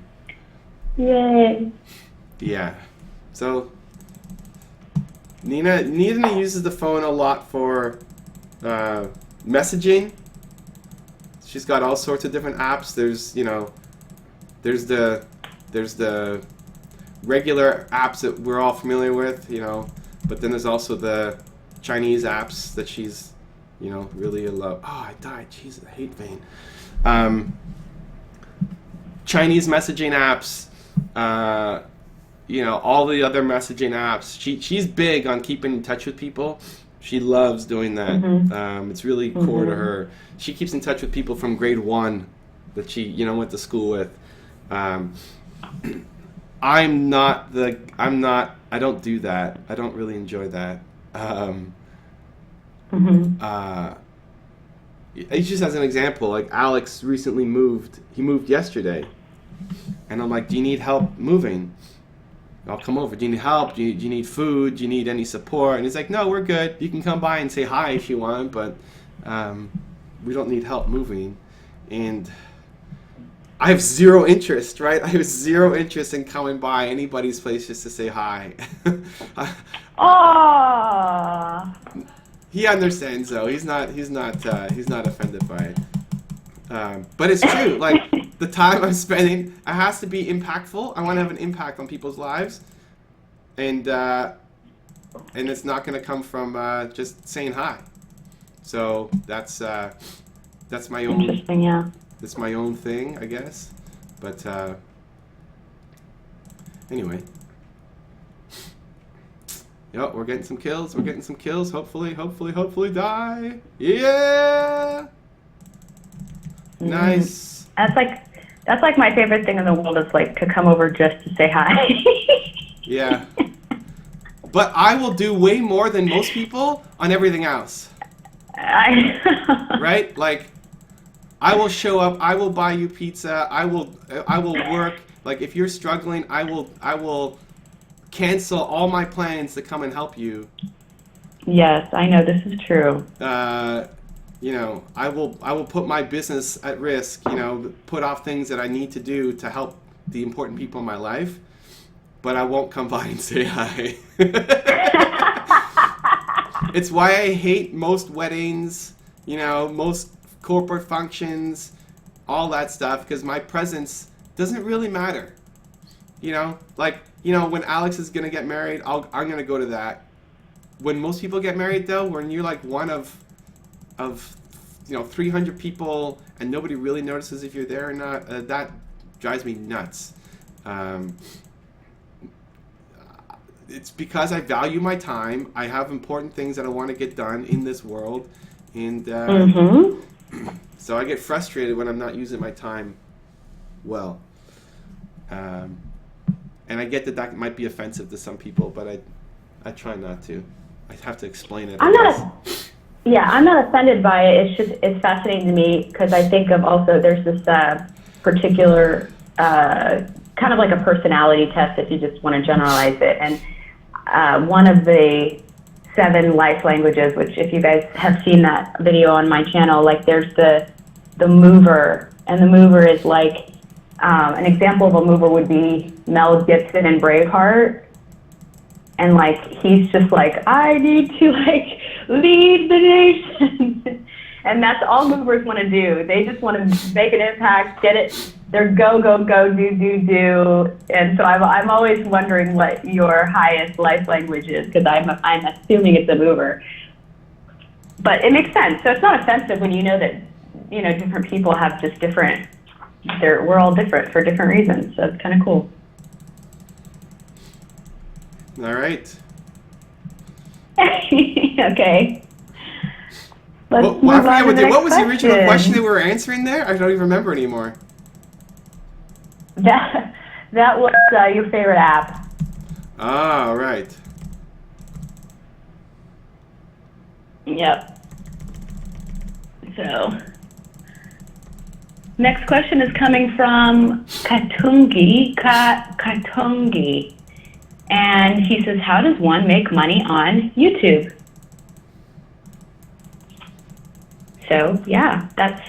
Yay. Yeah. So Nina uses the phone a lot for messaging. She's got all sorts of different apps. There's the regular apps that we're all familiar with, but then there's also the Chinese apps that she's, really in love. Oh, I died. Jesus, I hate Vane. Chinese messaging apps, all the other messaging apps. She's big on keeping in touch with people. She loves doing that. It's really core to her. She keeps in touch with people from grade 1 that she, went to school with. I don't do that. I don't really enjoy that. It's just as an example, like Alex recently moved. He moved yesterday. And I'm like, do you need help moving? I'll come over. Do you need help? Do you need food? Do you need any support? And he's like, no, we're good. You can come by and say hi if you want, but we don't need help moving. And I have zero interest, right? I have zero interest in coming by anybody's place just to say hi. Aww. He understands, though. He's not offended by it. But it's true. Like, the time I'm spending, it has to be impactful. I want to have an impact on people's lives, and it's not going to come from just saying hi. So that's my own. Interesting, yeah. It's my own thing, I guess. But anyway. Yep, we're getting some kills. Hopefully die. Yeah. Nice. That's like my favorite thing in the world is like to come over just to say hi. Yeah. But I will do way more than most people on everything else. Right? Like, I will show up. I will buy you pizza. I will work. Like, if you're struggling, I will cancel all my plans to come and help you. Yes, I know this is true. I will put my business at risk. Put off things that I need to do to help the important people in my life. But I won't come by and say hi. It's why I hate most weddings, you know, most corporate functions, all that stuff, because my presence doesn't really matter. You know, like, you know, when Alex is going to get married, I'm going to go to that. When most people get married, though, when you're like one of 300 people and nobody really notices if you're there or not, that drives me nuts. It's because I value my time. I have important things that I want to get done in this world, and so I get frustrated when I'm not using my time well. And I get that might be offensive to some people, but I try not to. I have to explain it. I'm not offended by it. It's fascinating to me because I think of also there's this particular kind of like a personality test if you just want to generalize it. And one of the 7 life languages, which if you guys have seen that video on my channel, like there's the mover, and the mover is like an example of a mover would be Mel Gibson in Braveheart. And like he's just like, I need to like lead the nation. And that's all movers want to do. They just want to make an impact, get it. They're go, do. And so I'm always wondering what your highest life language is, because I'm assuming it's a mover. But it makes sense. So it's not offensive when you know that, you know, different people have just different, we're all different for different reasons. So it's kind of cool. All right. Okay. What was the original question that we were answering there? I don't even remember anymore. That was your favorite app. Ah, right. Yep. So, next question is coming from Katungi. And he says, how does one make money on YouTube? So, yeah, that's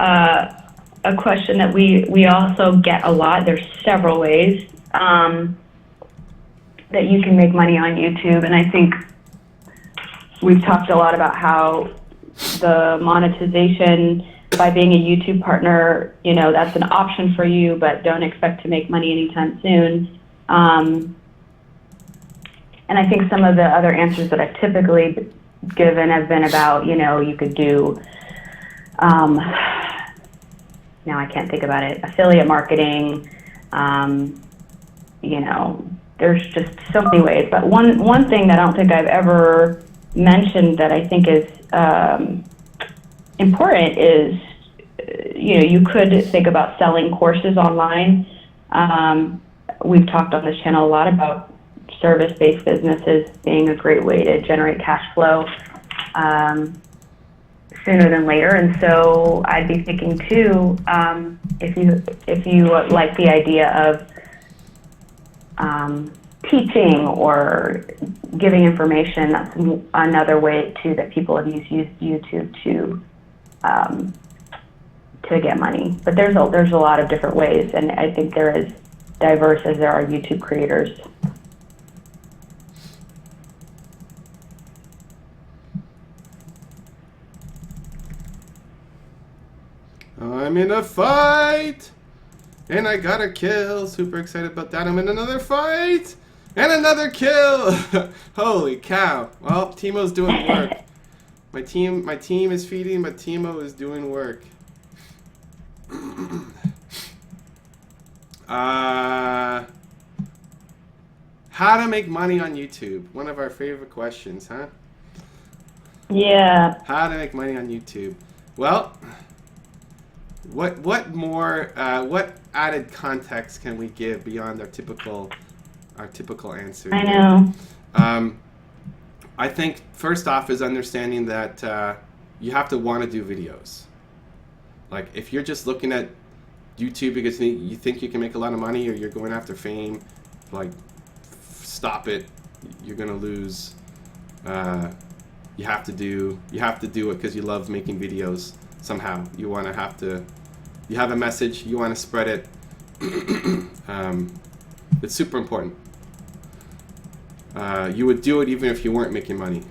a question that we also get a lot. There's several ways that you can make money on YouTube. And I think we've talked a lot about how the monetization by being a YouTube partner, you know, that's an option for you, but don't expect to make money anytime soon. And I think some of the other answers that I've typically given have been about, you know, you could do, now I can't think about it, affiliate marketing, you know, there's just so many ways. But one thing that I don't think I've ever mentioned that I think is important is, you know, you could think about selling courses online. We've talked on this channel a lot about service-based businesses being a great way to generate cash flow sooner than later. And so I'd be thinking too, if you like the idea of teaching or giving information, that's another way too that people have used YouTube to get money. But there's a lot of different ways, and I think they're as diverse as there are YouTube creators. I'm in a fight, and I got a kill. Super excited about that. I'm in another fight, and another kill. Holy cow! Well, Timo's doing work. My team is feeding, but Timo is doing work. How to make money on YouTube? One of our favorite questions, huh? Yeah. How to make money on YouTube? Well, what more? What added context can we give beyond our typical answer? I know. I think first off is understanding that you have to want to do videos. Like if you're just looking at YouTube because you think you can make a lot of money or you're going after fame, like stop it. You're gonna lose. You have to do it because you love making videos. Somehow you you have a message, you want to spread it. It's super important. You would do it even if you weren't making money.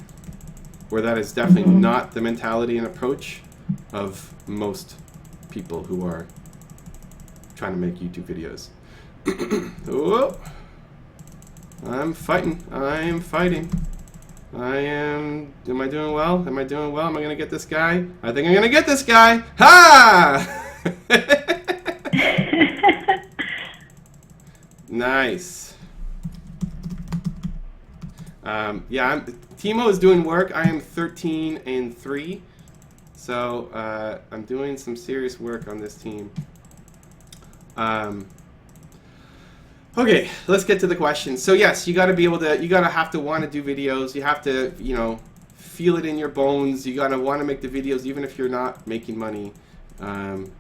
where that is definitely not the mentality and approach of most people who are trying to make YouTube videos. Whoa. I'm fighting. Am I doing well? Am I going to get this guy? I think I'm going to get this guy. Ha! Nice. Timo is doing work. I am 13-3. So I'm doing some serious work on this team. Okay, let's get to the question. So yes, you got to have to want to do videos. You have to, feel it in your bones. You got to want to make the videos even if you're not making money. And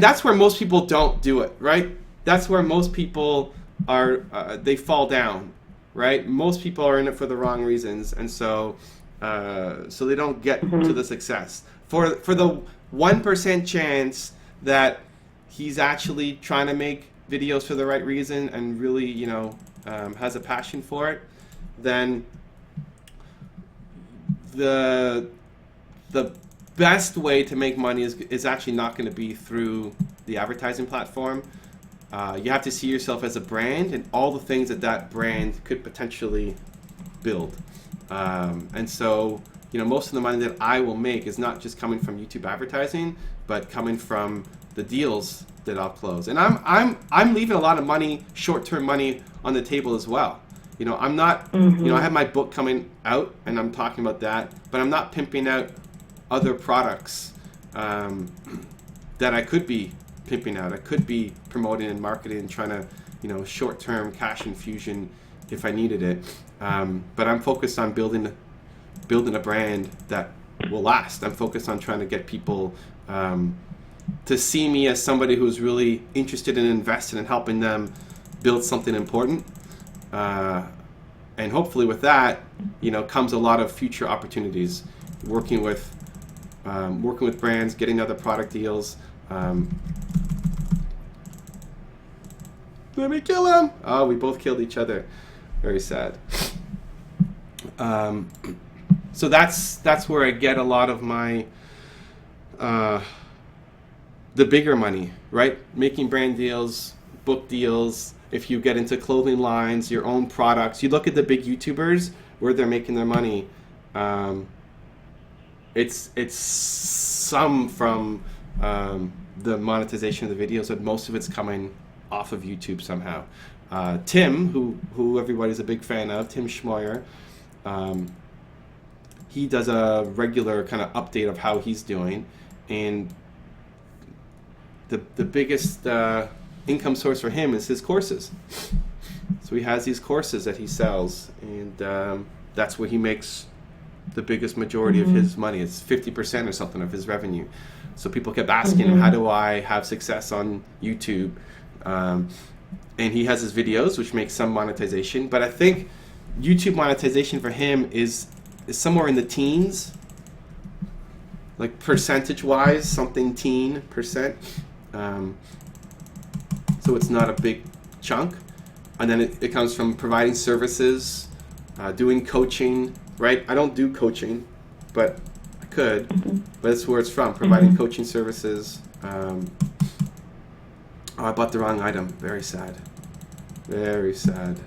that's where most people don't do it, right? That's where most people are, they fall down, right? Most people are in it for the wrong reasons, and so they don't get to the success. For the 1% chance that he's actually trying to make videos for the right reason and really, has a passion for it, then the best way to make money is actually not going to be through the advertising platform. You have to see yourself as a brand and all the things that brand could potentially build. And so, most of the money that I will make is not just coming from YouTube advertising, but coming from the deals that I'll close. And I'm leaving a lot of money, short-term money, on the table as well. I'm not, I have my book coming out and I'm talking about that, but I'm not pimping out other products that I could be pimping out. I could be promoting and marketing and trying to, short-term cash infusion if I needed it. But I'm focused on building a brand that will last. I'm focused on trying to get people to see me as somebody who's really interested and invested in helping them build something important. And hopefully with that, comes a lot of future opportunities. Working with brands, getting other product deals. Let me kill him! Oh, we both killed each other. Very sad. So that's where I get a lot of my the bigger money, right? Making brand deals, book deals. If you get into clothing lines, your own products, you look at the big YouTubers where they're making their money. It's some from the monetization of the videos, but most of it's coming off of YouTube somehow. Tim, who everybody's a big fan of, Tim Schmoyer, he does a regular kind of update of how he's doing, and the biggest income source for him is his courses. So he has these courses that he sells, and that's where he makes the biggest majority of his money. It's 50% or something of his revenue. So people kept asking him, how do I have success on YouTube? And he has his videos, which makes some monetization. But I think YouTube monetization for him is somewhere in the teens, like percentage-wise, something teen percent. So it's not a big chunk. And then it comes from providing services, doing coaching, right? I don't do coaching, but I could. But that's where it's from, providing coaching services. Oh, I bought the wrong item. Very sad. Very sad.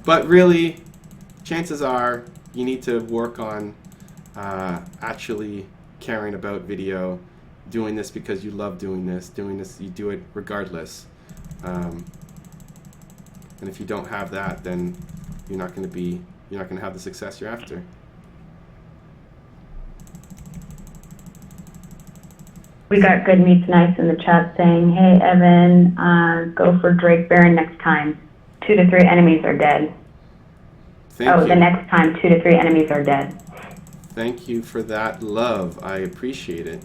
But really, chances are you need to work on actually caring about video, doing this because you love doing this, you do it regardless. And if you don't have that, then you're not going to have the success you're after. We got Good Meets Nice in the chat saying, hey, Evan, go for Drake Baron next time. 2 to 3 enemies are dead. Thank you. The next time 2 to 3 enemies are dead. Thank you for that love. I appreciate it.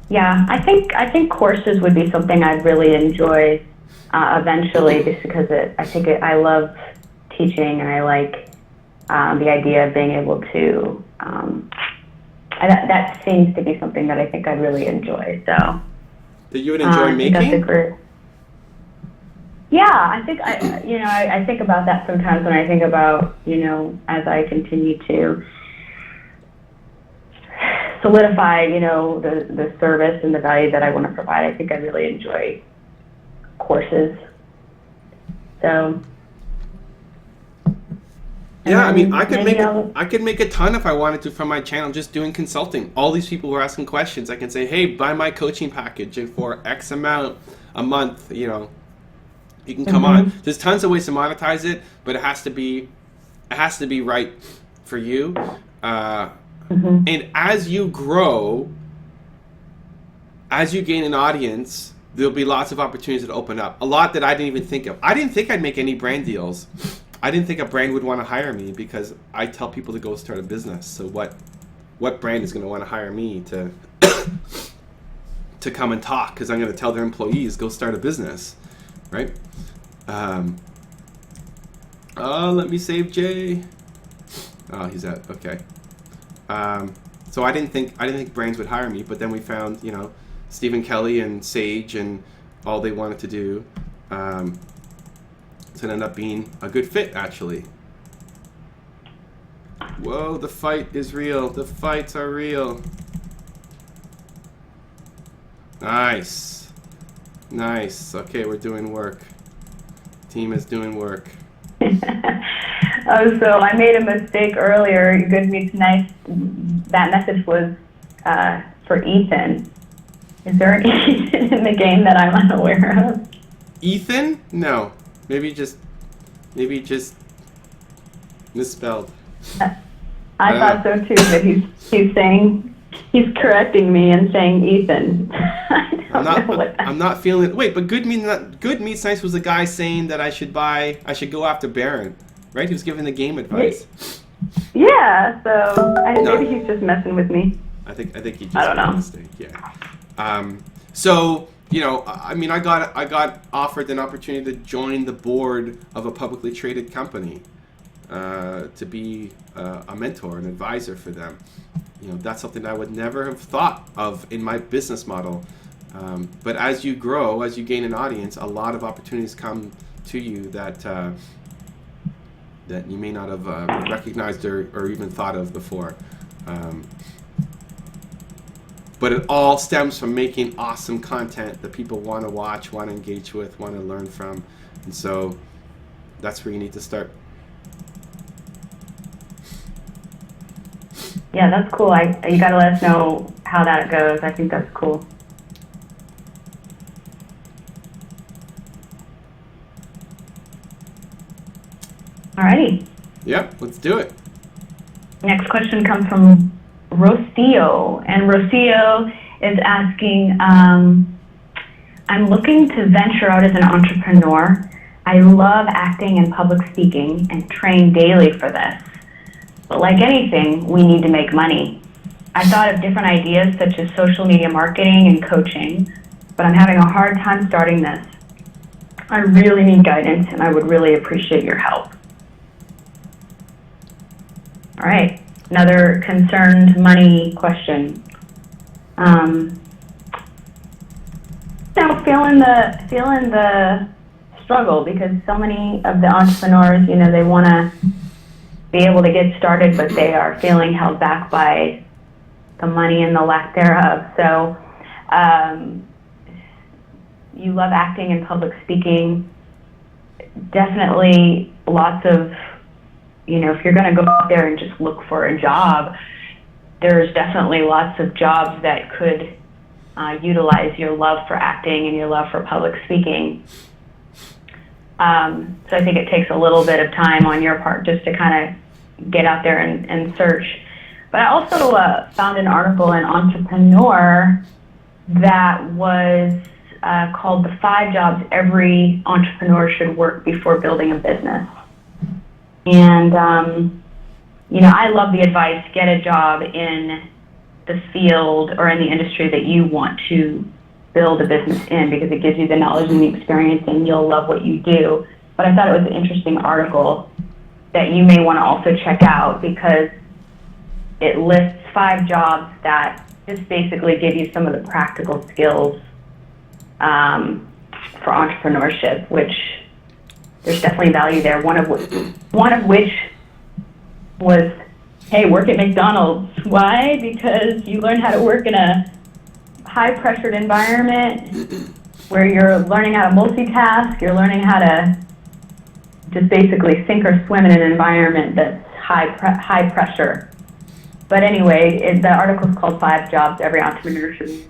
Yeah, I think courses would be something I'd really enjoy eventually, just because I love teaching, and I like the idea of being able to. That seems to be something that I think I'd really enjoy. So that you would enjoy making? Yeah, I think I think about that sometimes when I think about, as I continue to solidify, the service and the value that I want to provide. I think I really enjoy courses. So yeah, I mean, I could make a ton if I wanted to from my channel just doing consulting. All these people who are asking questions, I can say, hey, buy my coaching package, and for X amount a month, you can come on. There's tons of ways to monetize it, but it has to be right for you. And as you grow, as you gain an audience, there'll be lots of opportunities that open up. A lot that I didn't even think of. I didn't think I'd make any brand deals. I didn't think a brand would want to hire me because I tell people to go start a business. So what brand is going to want to hire me to to come and talk? Because I'm going to tell their employees, go start a business, right? Let me save Jay. Oh, he's out. Okay. So I didn't think brands would hire me, but then we found, Stephen Kelly and Sage and all they wanted to do. So it ended up being a good fit, actually. Whoa, the fight is real. The fights are real. Nice. Nice. Okay, we're doing work. Team is doing work. So I made a mistake earlier. Good meets nice. That message was for Ethan. Is there an Ethan in the game that I'm unaware of? Ethan? No. Maybe just misspelled. I thought so too, but he's correcting me and saying Ethan. I'm not feeling. Wait, but Good Meets Nice was the guy saying that I should go after Baron, right? He was giving the game advice. Yeah, so maybe he's just messing with me. I think he just made a mistake. Yeah. So I mean, I got offered an opportunity to join the board of a publicly traded company, to be a mentor, an advisor for them. That's something I would never have thought of in my business model. But as you grow, as you gain an audience, a lot of opportunities come to you that you may not have recognized or even thought of before. But it all stems from making awesome content that people want to watch, want to engage with, want to learn from. And so that's where you need to start. Yeah, that's cool. You got to let us know how that goes. I think that's cool. Alrighty. Yep, let's do it. Next question comes from Rocio, and Rocio is asking, I'm looking to venture out as an entrepreneur. I love acting and public speaking and train daily for this. But like anything, we need to make money. I thought of different ideas such as social media marketing and coaching, but I'm having a hard time starting this. I really need guidance, and I would really appreciate your help. All right. Another concerned money question. Feeling the struggle, because so many of the entrepreneurs, they want to be able to get started, but they are feeling held back by the money and the lack thereof. So you love acting and public speaking. Definitely lots of, if you're going to go out there and just look for a job, there's definitely lots of jobs that could utilize your love for acting and your love for public speaking. So I think it takes a little bit of time on your part just to kind of get out there and search. But I also found an article in Entrepreneur that was called The 5 Jobs Every Entrepreneur Should Work Before Building a Business. And, I love the advice, get a job in the field or in the industry that you want to build a business in, because it gives you the knowledge and the experience and you'll love what you do. But I thought it was an interesting article that you may want to also check out, because it lists 5 jobs that just basically give you some of the practical skills for entrepreneurship, which there's definitely value there. One of which was, hey, work at McDonald's. Why? Because you learn how to work in a high-pressured environment where you're learning how to multitask. You're learning how to just basically sink or swim in an environment that's high pressure. But anyway, the article's called 5 Jobs Every Entrepreneur Should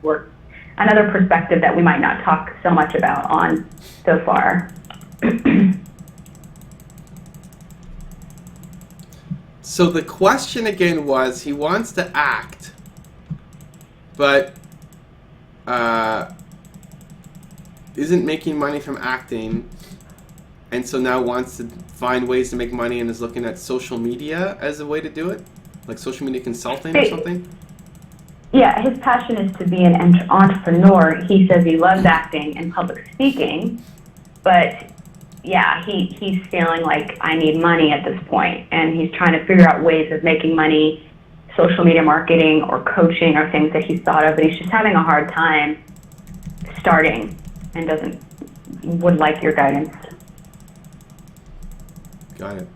Work. Another perspective that we might not talk so much about on so far. So the question again was, he wants to act, but isn't making money from acting, and so now wants to find ways to make money and is looking at social media as a way to do it, like social media consulting or something? Yeah, his passion is to be an entrepreneur. He says he loves acting and public speaking, but yeah, he's feeling like, I need money at this point, and he's trying to figure out ways of making money, social media marketing or coaching or things that he's thought of, but he's just having a hard time starting and would like your guidance. Got it.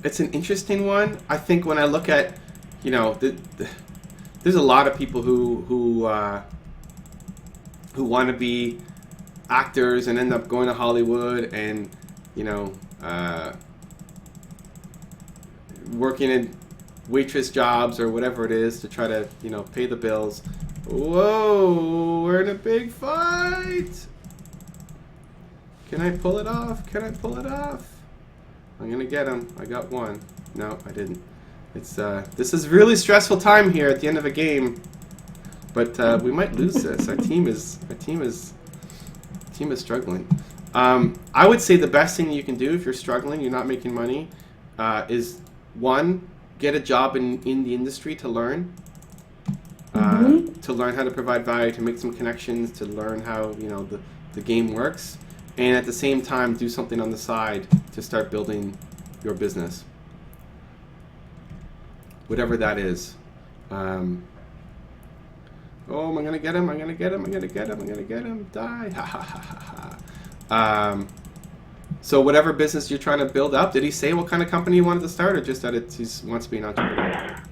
It's an interesting one. I think when I look at, there's a lot of people who want to be actors and end up going to Hollywood and, working in waitress jobs or whatever it is to try to, pay the bills. Whoa, we're in a big fight. Can I pull it off? Can I pull it off? I'm gonna get him. I got one. No, I didn't. It's this is really stressful time here at the end of a game, but we might lose this. Our team is struggling. I would say the best thing you can do if you're struggling, you're not making money, is one, get a job in the industry to learn. To learn how to provide value, to make some connections, to learn how the game works, and at the same time do something on the side to start building your business, whatever that is. Oh, am I gonna get him? I'm gonna get him. I'm gonna get him. I'm gonna get him. Die! Ha ha ha ha ha. So whatever business you're trying to build up, did he say what kind of company he wanted to start, or just that he wants to be an entrepreneur?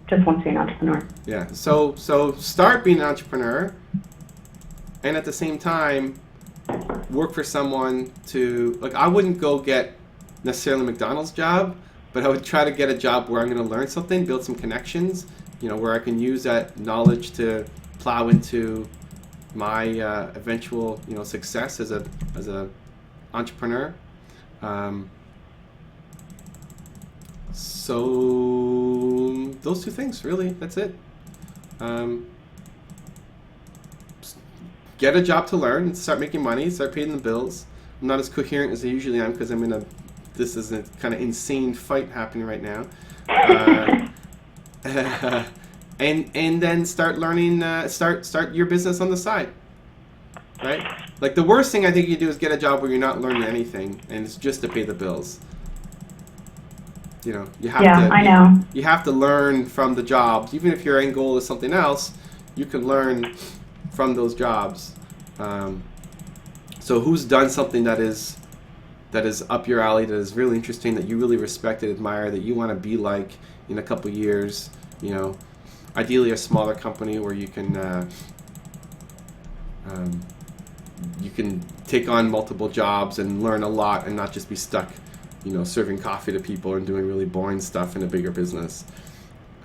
Just wants to be an entrepreneur. Yeah. So start being an entrepreneur, and at the same time, work for someone to, like, I wouldn't go get necessarily a McDonald's job, but I would try to get a job where I'm going to learn something, build some connections, where I can use that knowledge to plow into my eventual, success as a entrepreneur. So those two things, really, that's it. Get a job to learn and start making money, start paying the bills. I'm not as coherent as I usually am because this is a kind of insane fight happening right now. And then start learning, start your business on the side, right? Like, the worst thing I think you do is get a job where you're not learning anything and it's just to pay the bills. You have to learn from the jobs. Even if your end goal is something else, you can learn from those jobs. So who's done something that is up your alley, that is really interesting, that you really respect and admire, that you want to be like in a couple years? Ideally a smaller company where you can take on multiple jobs and learn a lot and not just be stuck, serving coffee to people and doing really boring stuff in a bigger business.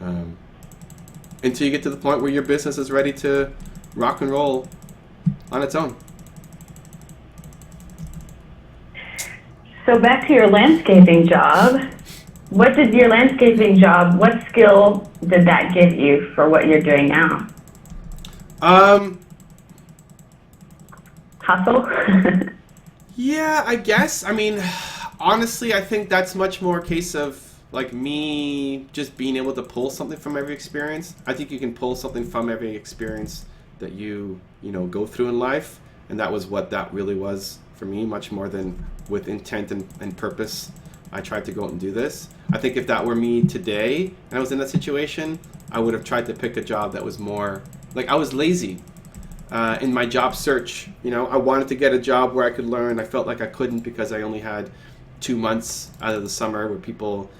Until you get to the point where your business is ready to rock and roll on its own. So back to your landscaping job. What skill did that give you for what you're doing now? Hustle? Yeah, I guess. I mean, honestly, I think that's much more a case of like me just being able to pull something from every experience. I think you can pull something from every experience that you go through in life, and that was what that really was for me, much more than with intent and purpose. I tried to go out and do this. I think if that were me today and I was in that situation, I would have tried to pick a job that was more, like, I was lazy in my job search. You know, I wanted to get a job where I could learn. I felt like I couldn't because I only had 2 months out of the summer, where people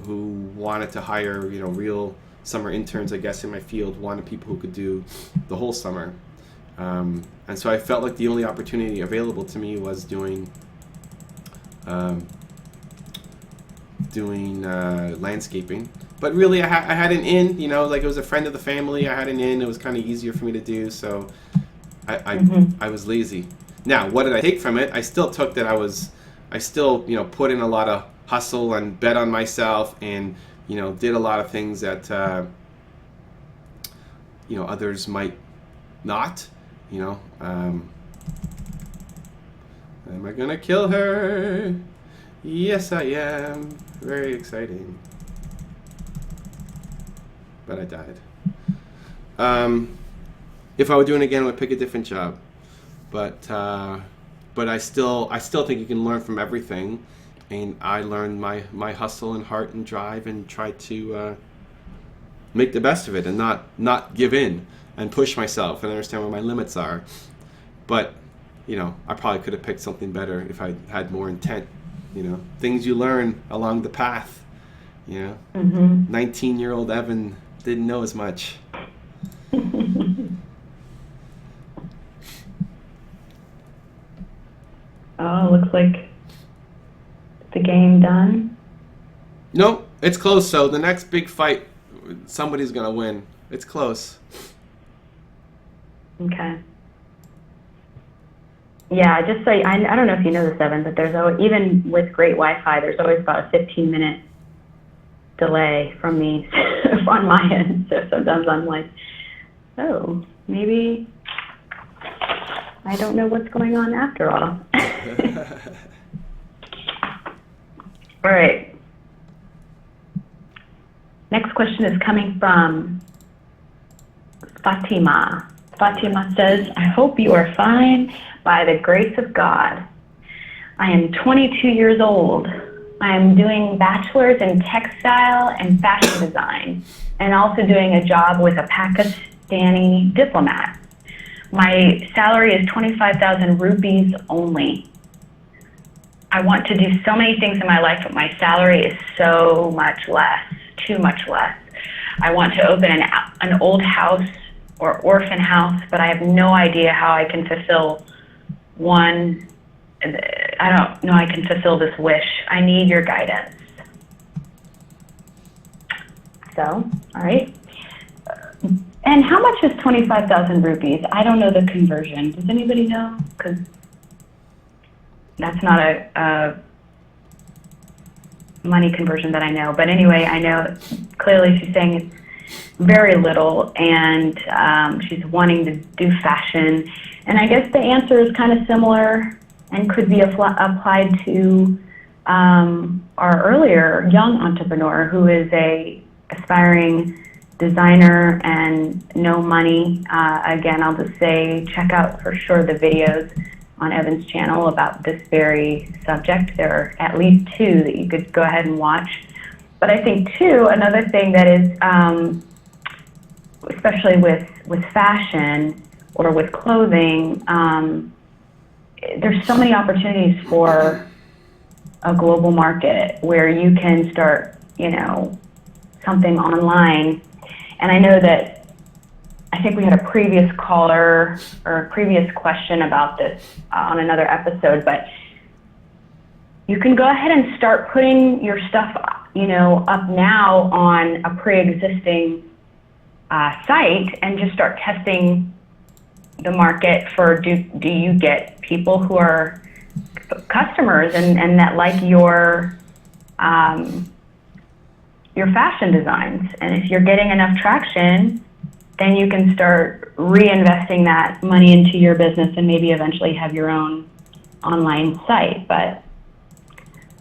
who wanted to hire, you know, real summer interns, I guess, in my field wanted people who could do the whole summer. And so I felt like the only opportunity available to me was doing landscaping. But really, I had an in, you know, like, it was a friend of the family. I had an in. It was kind of easier for me to do, so I was lazy. Now, what did I take from it? I still took that I still, you know, put in a lot of hustle and bet on myself, and, you know, did a lot of things that, you know, others might not, you know. Am I gonna kill her? Yes, I am. Very exciting. But I died. If I were doing it again, I would pick a different job. But I still think you can learn from everything. And I learned my hustle and heart and drive, and tried to make the best of it, and not give in, and push myself and understand where my limits are. But, you know, I probably could have picked something better if I had more intent. You know, things you learn along the path. You know, 19-year-old Evan didn't know as much. Oh, looks like the game done. Nope, it's close. So the next big fight, somebody's gonna win. It's close. Okay. Yeah, just so I don't know if you know this, Evan, but there's always, even with great Wi-Fi, there's always about a 15-minute delay from me on my end. So sometimes I'm like, oh, maybe I don't know what's going on after all. All right. Next question is coming from Fatima. Fatima says, I hope you are fine by the grace of God. I am 22 years old. I am doing bachelor's in textile and fashion design, and also doing a job with a Pakistani diplomat. My salary is 25,000 rupees only. I want to do so many things in my life, but my salary is so much less, too much less. I want to open an old house or orphan house, but I have no idea how I can fulfill I don't know I can fulfill this wish. I need your guidance. So, all right. And how much is 25,000 rupees? I don't know the conversion. Does anybody know? Because that's not a money conversion that I know. But anyway, I know clearly she's saying it's very little, and she's wanting to do fashion. And I guess the answer is kind of similar and could be applied to our earlier young entrepreneur who is a aspiring designer and no money. Again, I'll just say check out for sure the videos on Evan's channel about this very subject. There are at least 2 that you could go ahead and watch. But I think too, another thing that is, especially with fashion or with clothing, there's so many opportunities for a global market where you can start, you know, something online. And I know that I think we had a previous caller or a previous question about this on another episode, but you can go ahead and start putting your stuff, you know, up now on a pre-existing site and just start testing the market for do you get people who are customers and that like your fashion designs. And if you're getting enough traction, then you can start reinvesting that money into your business and maybe eventually have your own online site. But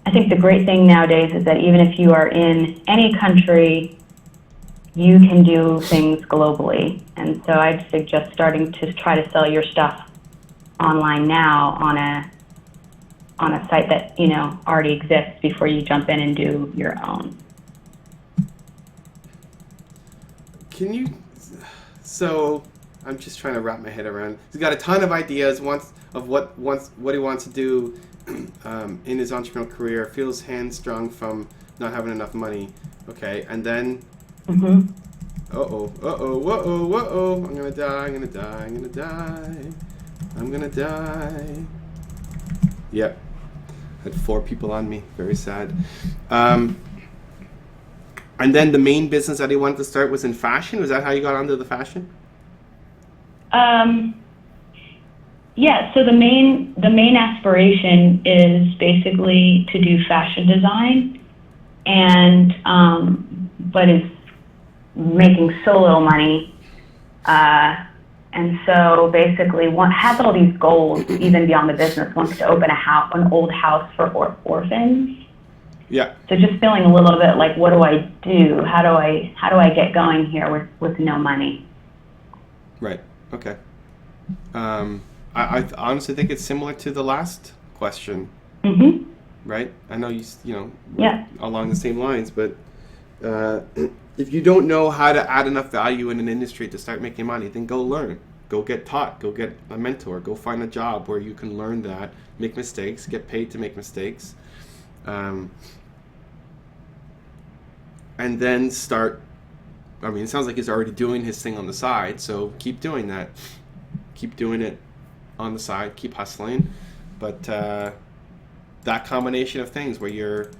I think the great thing nowadays is that even if you are in any country, you can do things globally. And so I'd suggest starting to try to sell your stuff online now on a site that, you know, already exists before you jump in and do your own. Can you? So I'm just trying to wrap my head around. He's got a ton of ideas. What he wants to do in his entrepreneurial career. Feels hamstrung from not having enough money. Okay, and then. Mm-hmm. Whoa. I'm gonna die. Yep. Had 4 people on me. Very sad. And then the main business that he wanted to start was in fashion. Was that how you got onto the fashion? Yeah, so the main aspiration is basically to do fashion design, and but is making so little money, and so basically has all these goals even beyond the business. Wants to open an old house for orphans. Yeah. So just feeling a little bit like, what do I do? How do I get going here with no money? Right. Okay. I honestly think it's similar to the last question. Mm-hmm. Right. I know you Yeah. along the same lines, but if you don't know how to add enough value in an industry to start making money, then go learn. Go get taught. Go get a mentor. Go find a job where you can learn that, make mistakes, get paid to make mistakes. And then start. I mean, it sounds like he's already doing his thing on the side, so keep doing that. Keep doing it on the side. Keep hustling. But that combination of things where you're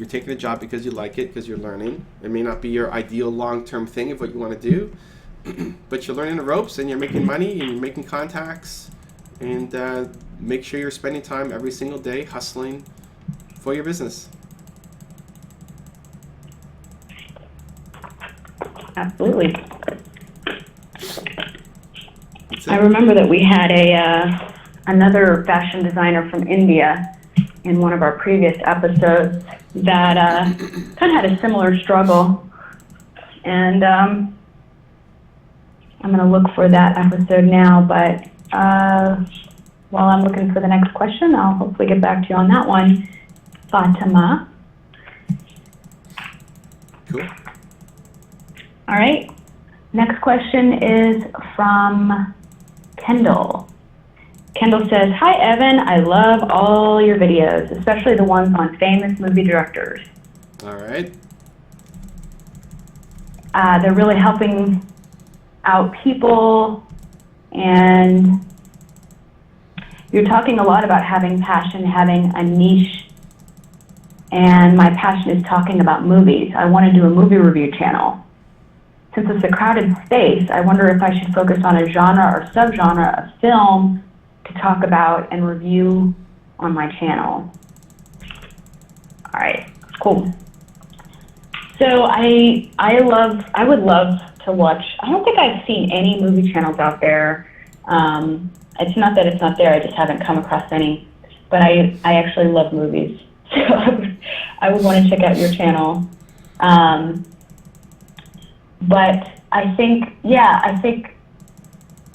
taking a job because you like it, because you're learning. It may not be your ideal long-term thing of what you want to do, but you're learning the ropes and you're making money and you're making contacts, and make sure you're spending time every single day hustling for your business. Absolutely. I remember that we had another fashion designer from India in one of our previous episodes that kind of had a similar struggle, and I'm going to look for that episode now, but while I'm looking for the next question, I'll hopefully get back to you on that one. Fatima. Cool. All right. Next question is from Kendall. Kendall says, "Hi, Evan. I love all your videos, especially the ones on famous movie directors. All right. They're really helping out people, and you're talking a lot about having passion, having a niche, and my passion is talking about movies. I want to do a movie review channel. Since it's a crowded space, I wonder if I should focus on a genre or subgenre of film to talk about and review on my channel." All right, cool. So I would love to watch. I don't think I've seen any movie channels out there. It's not that it's not there, I just haven't come across any. But I actually love movies, so I would want to check out your channel. But I think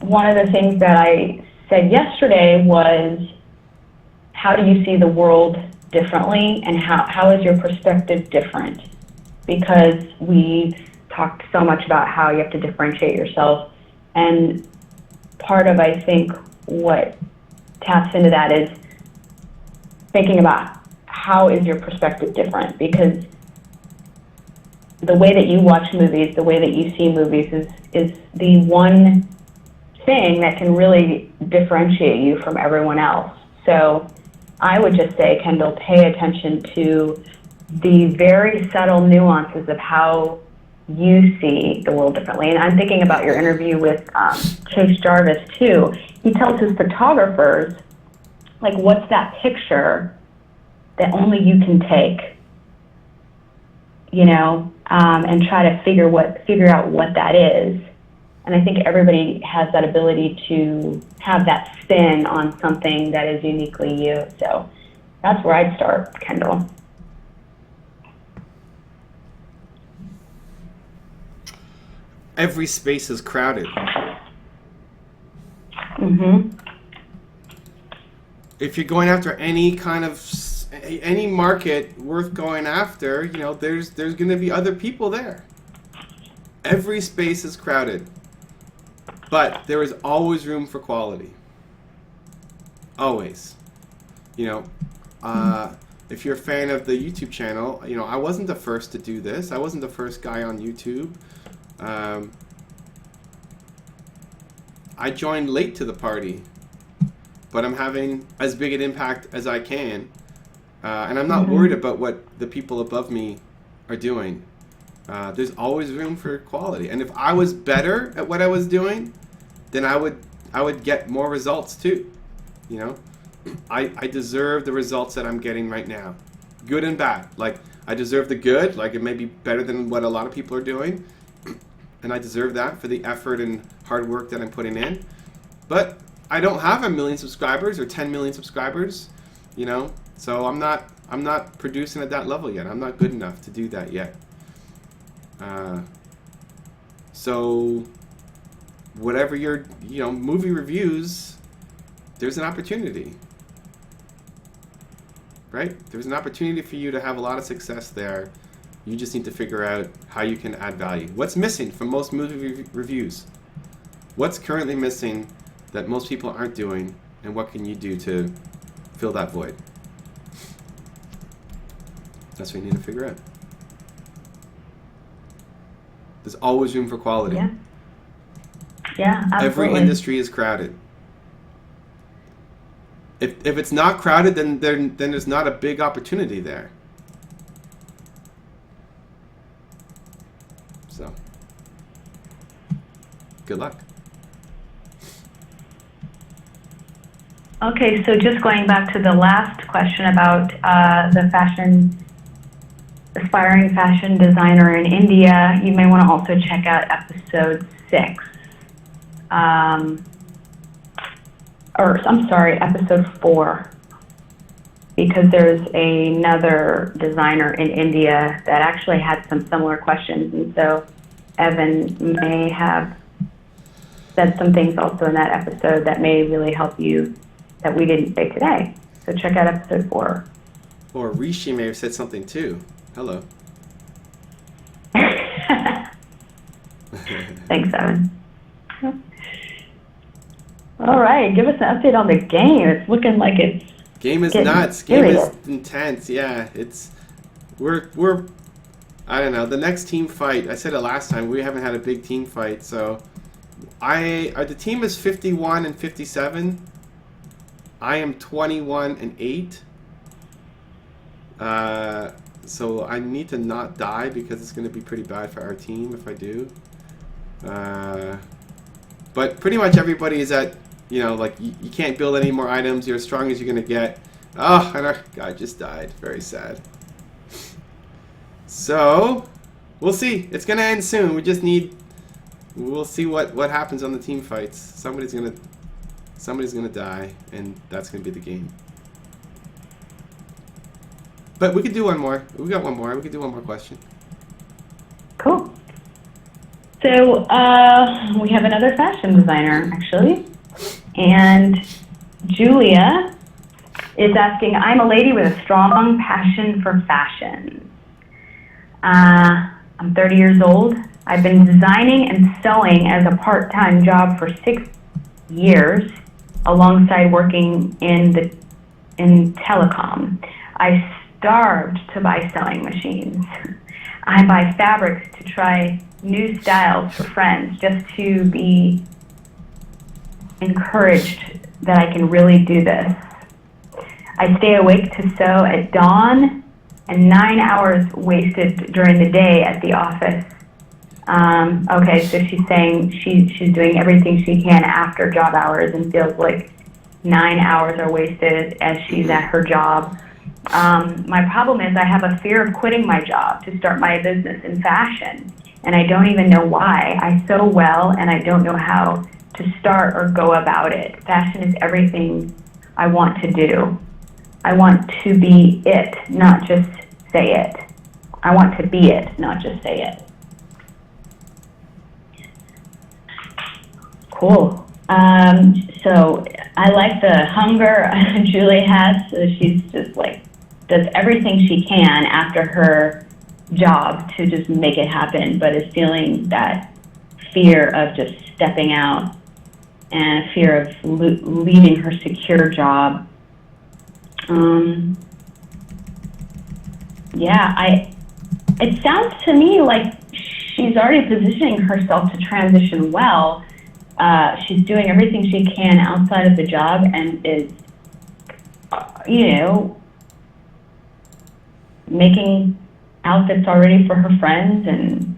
one of the things that I said yesterday was, how do you see the world differently, and how is your perspective different? Because we've talked so much about how you have to differentiate yourself, and part of, I think, what taps into that is thinking about how is your perspective different, because the way that you watch movies, the way that you see movies is the one thing that can really differentiate you from everyone else. So I would just say, Kendall, pay attention to the very subtle nuances of how you see the world differently. And I'm thinking about your interview with Chase Jarvis too. He tells his photographers, like, what's that picture that only you can take, you know, and try to figure out what that is. And I think everybody has that ability to have that spin on something that is uniquely you. So that's where I'd start, Kendall. Every space is crowded. Mm-hmm. If you're going after any kind of any market worth going after, you know, there's going to be other people there. Every space is crowded, but there is always room for quality. Always. You know, if you're a fan of the YouTube channel, you know, I wasn't the first to do this. I wasn't the first guy on YouTube. I joined late to the party, but I'm having as big an impact as I can. And I'm not worried about what the people above me are doing. There's always room for quality. And if I was better at what I was doing, then I would get more results too. You know, I deserve the results that I'm getting right now, good and bad. Like, I deserve the good, like it may be better than what a lot of people are doing, and I deserve that for the effort and hard work that I'm putting in. But I don't have 1 million subscribers or 10 million subscribers, you know, so I'm not producing at that level yet. I'm not good enough to do that yet. So whatever your, you know, movie reviews, there's an opportunity, right? There's an opportunity for you to have a lot of success there. You just need to figure out how you can add value. What's missing from most movie reviews? What's currently missing that most people aren't doing, and what can you do to fill that void? That's what you need to figure out. There's always room for quality. Yeah. Yeah, absolutely. Every industry is crowded. If it's not crowded, then there's not a big opportunity there. So, good luck. Okay, so just going back to the last question about the aspiring fashion designer in India, you may want to also check out episode 6. Episode 4, because there's another designer in India that actually had some similar questions, and so Evan may have said some things also in that episode that may really help you that we didn't say today. So check out episode 4. Or Rishi may have said something too. Hello. Thanks, Evan. All right, give us an update on the game. It's looking like it's game is nuts. Game is intense. Yeah, we're I don't know. The next team fight. I said it last time. We haven't had a big team fight, so the team is 51 and 57. I am 21 and 8. So I need to not die because it's going to be pretty bad for our team if I do. But pretty much everybody is at, you know, like you can't build any more items. You're as strong as you're going to get. Oh, and our guy just died. Very sad. So we'll see. It's going to end soon. We'll see what happens on the team fights. Somebody's going to die, and that's going to be the game. But we could do one more. We got one more. We could do one more question. Cool. So we have another fashion designer, actually. And Julia is asking, I'm a lady with a strong passion for fashion. I'm 30 years old. I've been designing and sewing as a part-time job for 6 years, alongside working in telecom. I starved to buy sewing machines. I buy fabrics to try new styles for friends, just to be encouraged that I can really do this. I stay awake to sew at dawn, and 9 hours wasted during the day at the office. Okay, so she's saying she's doing everything she can after job hours and feels like 9 hours are wasted as she's at her job. My problem is I have a fear of quitting my job to start my business in fashion, and I don't even know why. I sew well, and I don't know how to start or go about it. Fashion is everything I want to do. I want to be it, not just say it. I want to be it, not just say it. Cool. So I like the hunger Julie has. So she's just like, does everything she can after her job to just make it happen, but is feeling that fear of just stepping out and fear of leaving her secure job. It sounds to me like she's already positioning herself to transition well. She's doing everything she can outside of the job and is, making outfits already for her friends. And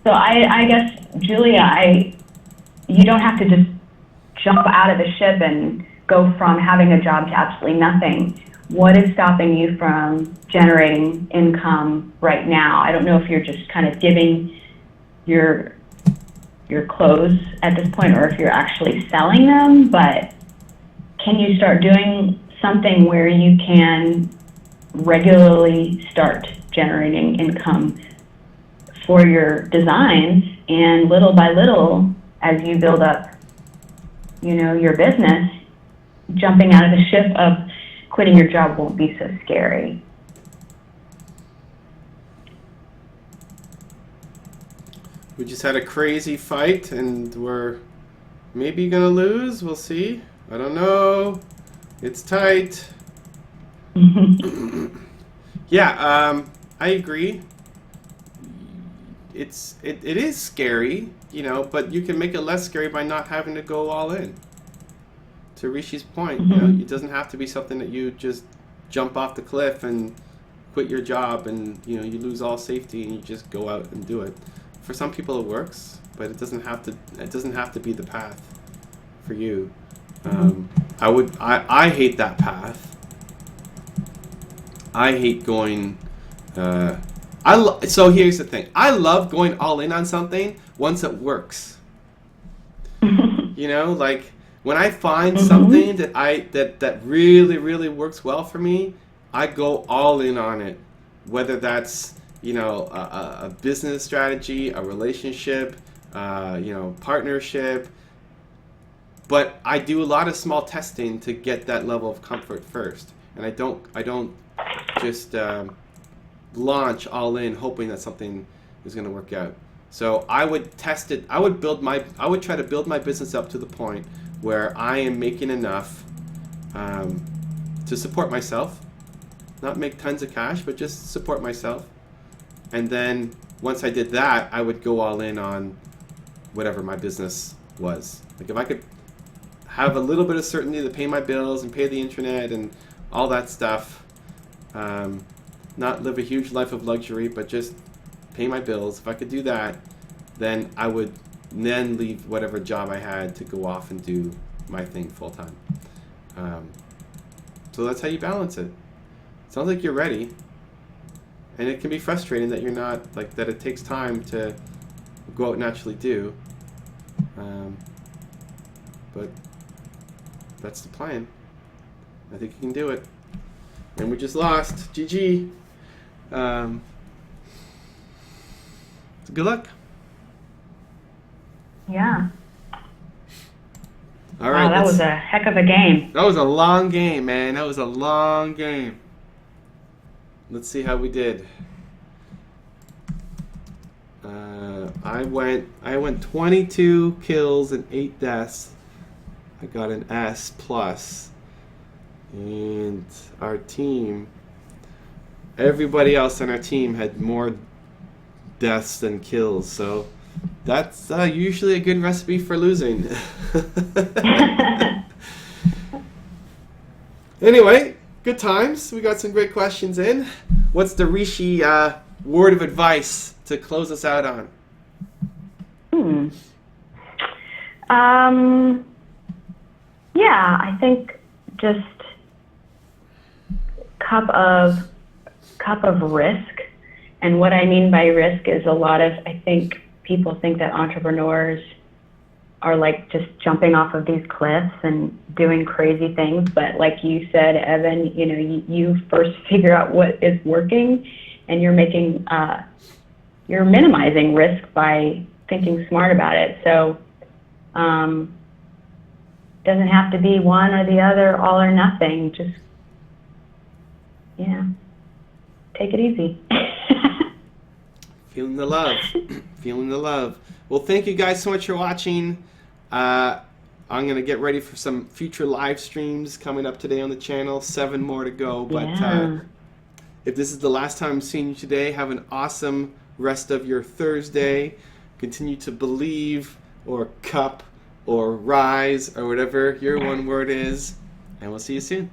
so I guess, Julia, you don't have to just jump out of the ship and go from having a job to absolutely nothing. What is stopping you from generating income right now? I don't know if you're just kind of giving your clothes at this point or if you're actually selling them, but can you start doing something where you can regularly start generating income for your designs, and little by little, as you build up, your business, jumping out of the ship of quitting your job won't be so scary. We just had a crazy fight, and we're maybe gonna lose. We'll see. I don't know. It's tight. Yeah, I agree. It is scary, but you can make it less scary by not having to go all in. To Rishi's point, it doesn't have to be something that you just jump off the cliff and quit your job and you lose all safety and you just go out and do it. For some people it works, but it doesn't have to be the path for you. I hate that path. I hate going. So here's the thing. I love going all in on something once it works. Like when I find something that really, really works well for me, I go all in on it. Whether that's a business strategy, a relationship, partnership. But I do a lot of small testing to get that level of comfort first, and I don't just launch all in hoping that something is going to work out. So I would test it. I would try to build my business up to the point where I am making enough to support myself, not make tons of cash, but just support myself. And then once I did that, I would go all in on whatever my business was. Like if I could have a little bit of certainty to pay my bills and pay the internet and all that stuff, not live a huge life of luxury, but just pay my bills. If I could do that, then I would then leave whatever job I had to go off and do my thing full time. So that's how you balance it. Sounds like you're ready. And it can be frustrating that you're not, that it takes time to go out and actually do. But that's the plan. I think you can do it. And we just lost. GG. Good luck. Yeah. All right. Wow, that was a heck of a game. That was a long game, man. That was a long game. Let's see how we did. I went 22 kills and 8 deaths. I got an S plus. And our team, everybody else on our team had more deaths than kills. So that's usually a good recipe for losing. Anyway, good times. We got some great questions in. What's the Rishi word of advice to close us out on? Yeah, I think just cup of risk. And what I mean by risk is I think people think that entrepreneurs are like just jumping off of these cliffs and doing crazy things. But like you said, Evan, you first figure out what is working, and you're minimizing risk by thinking smart about it. So doesn't have to be one or the other, all or nothing. Just take it easy. Feeling the love. Feeling the love. Well, thank you guys so much for watching. I'm going to get ready for some future live streams coming up today on the channel. 7 more to go. But if this is the last time I'm seeing you today, have an awesome rest of your Thursday. Continue to believe or cup or rise or whatever your one word is. And we'll see you soon.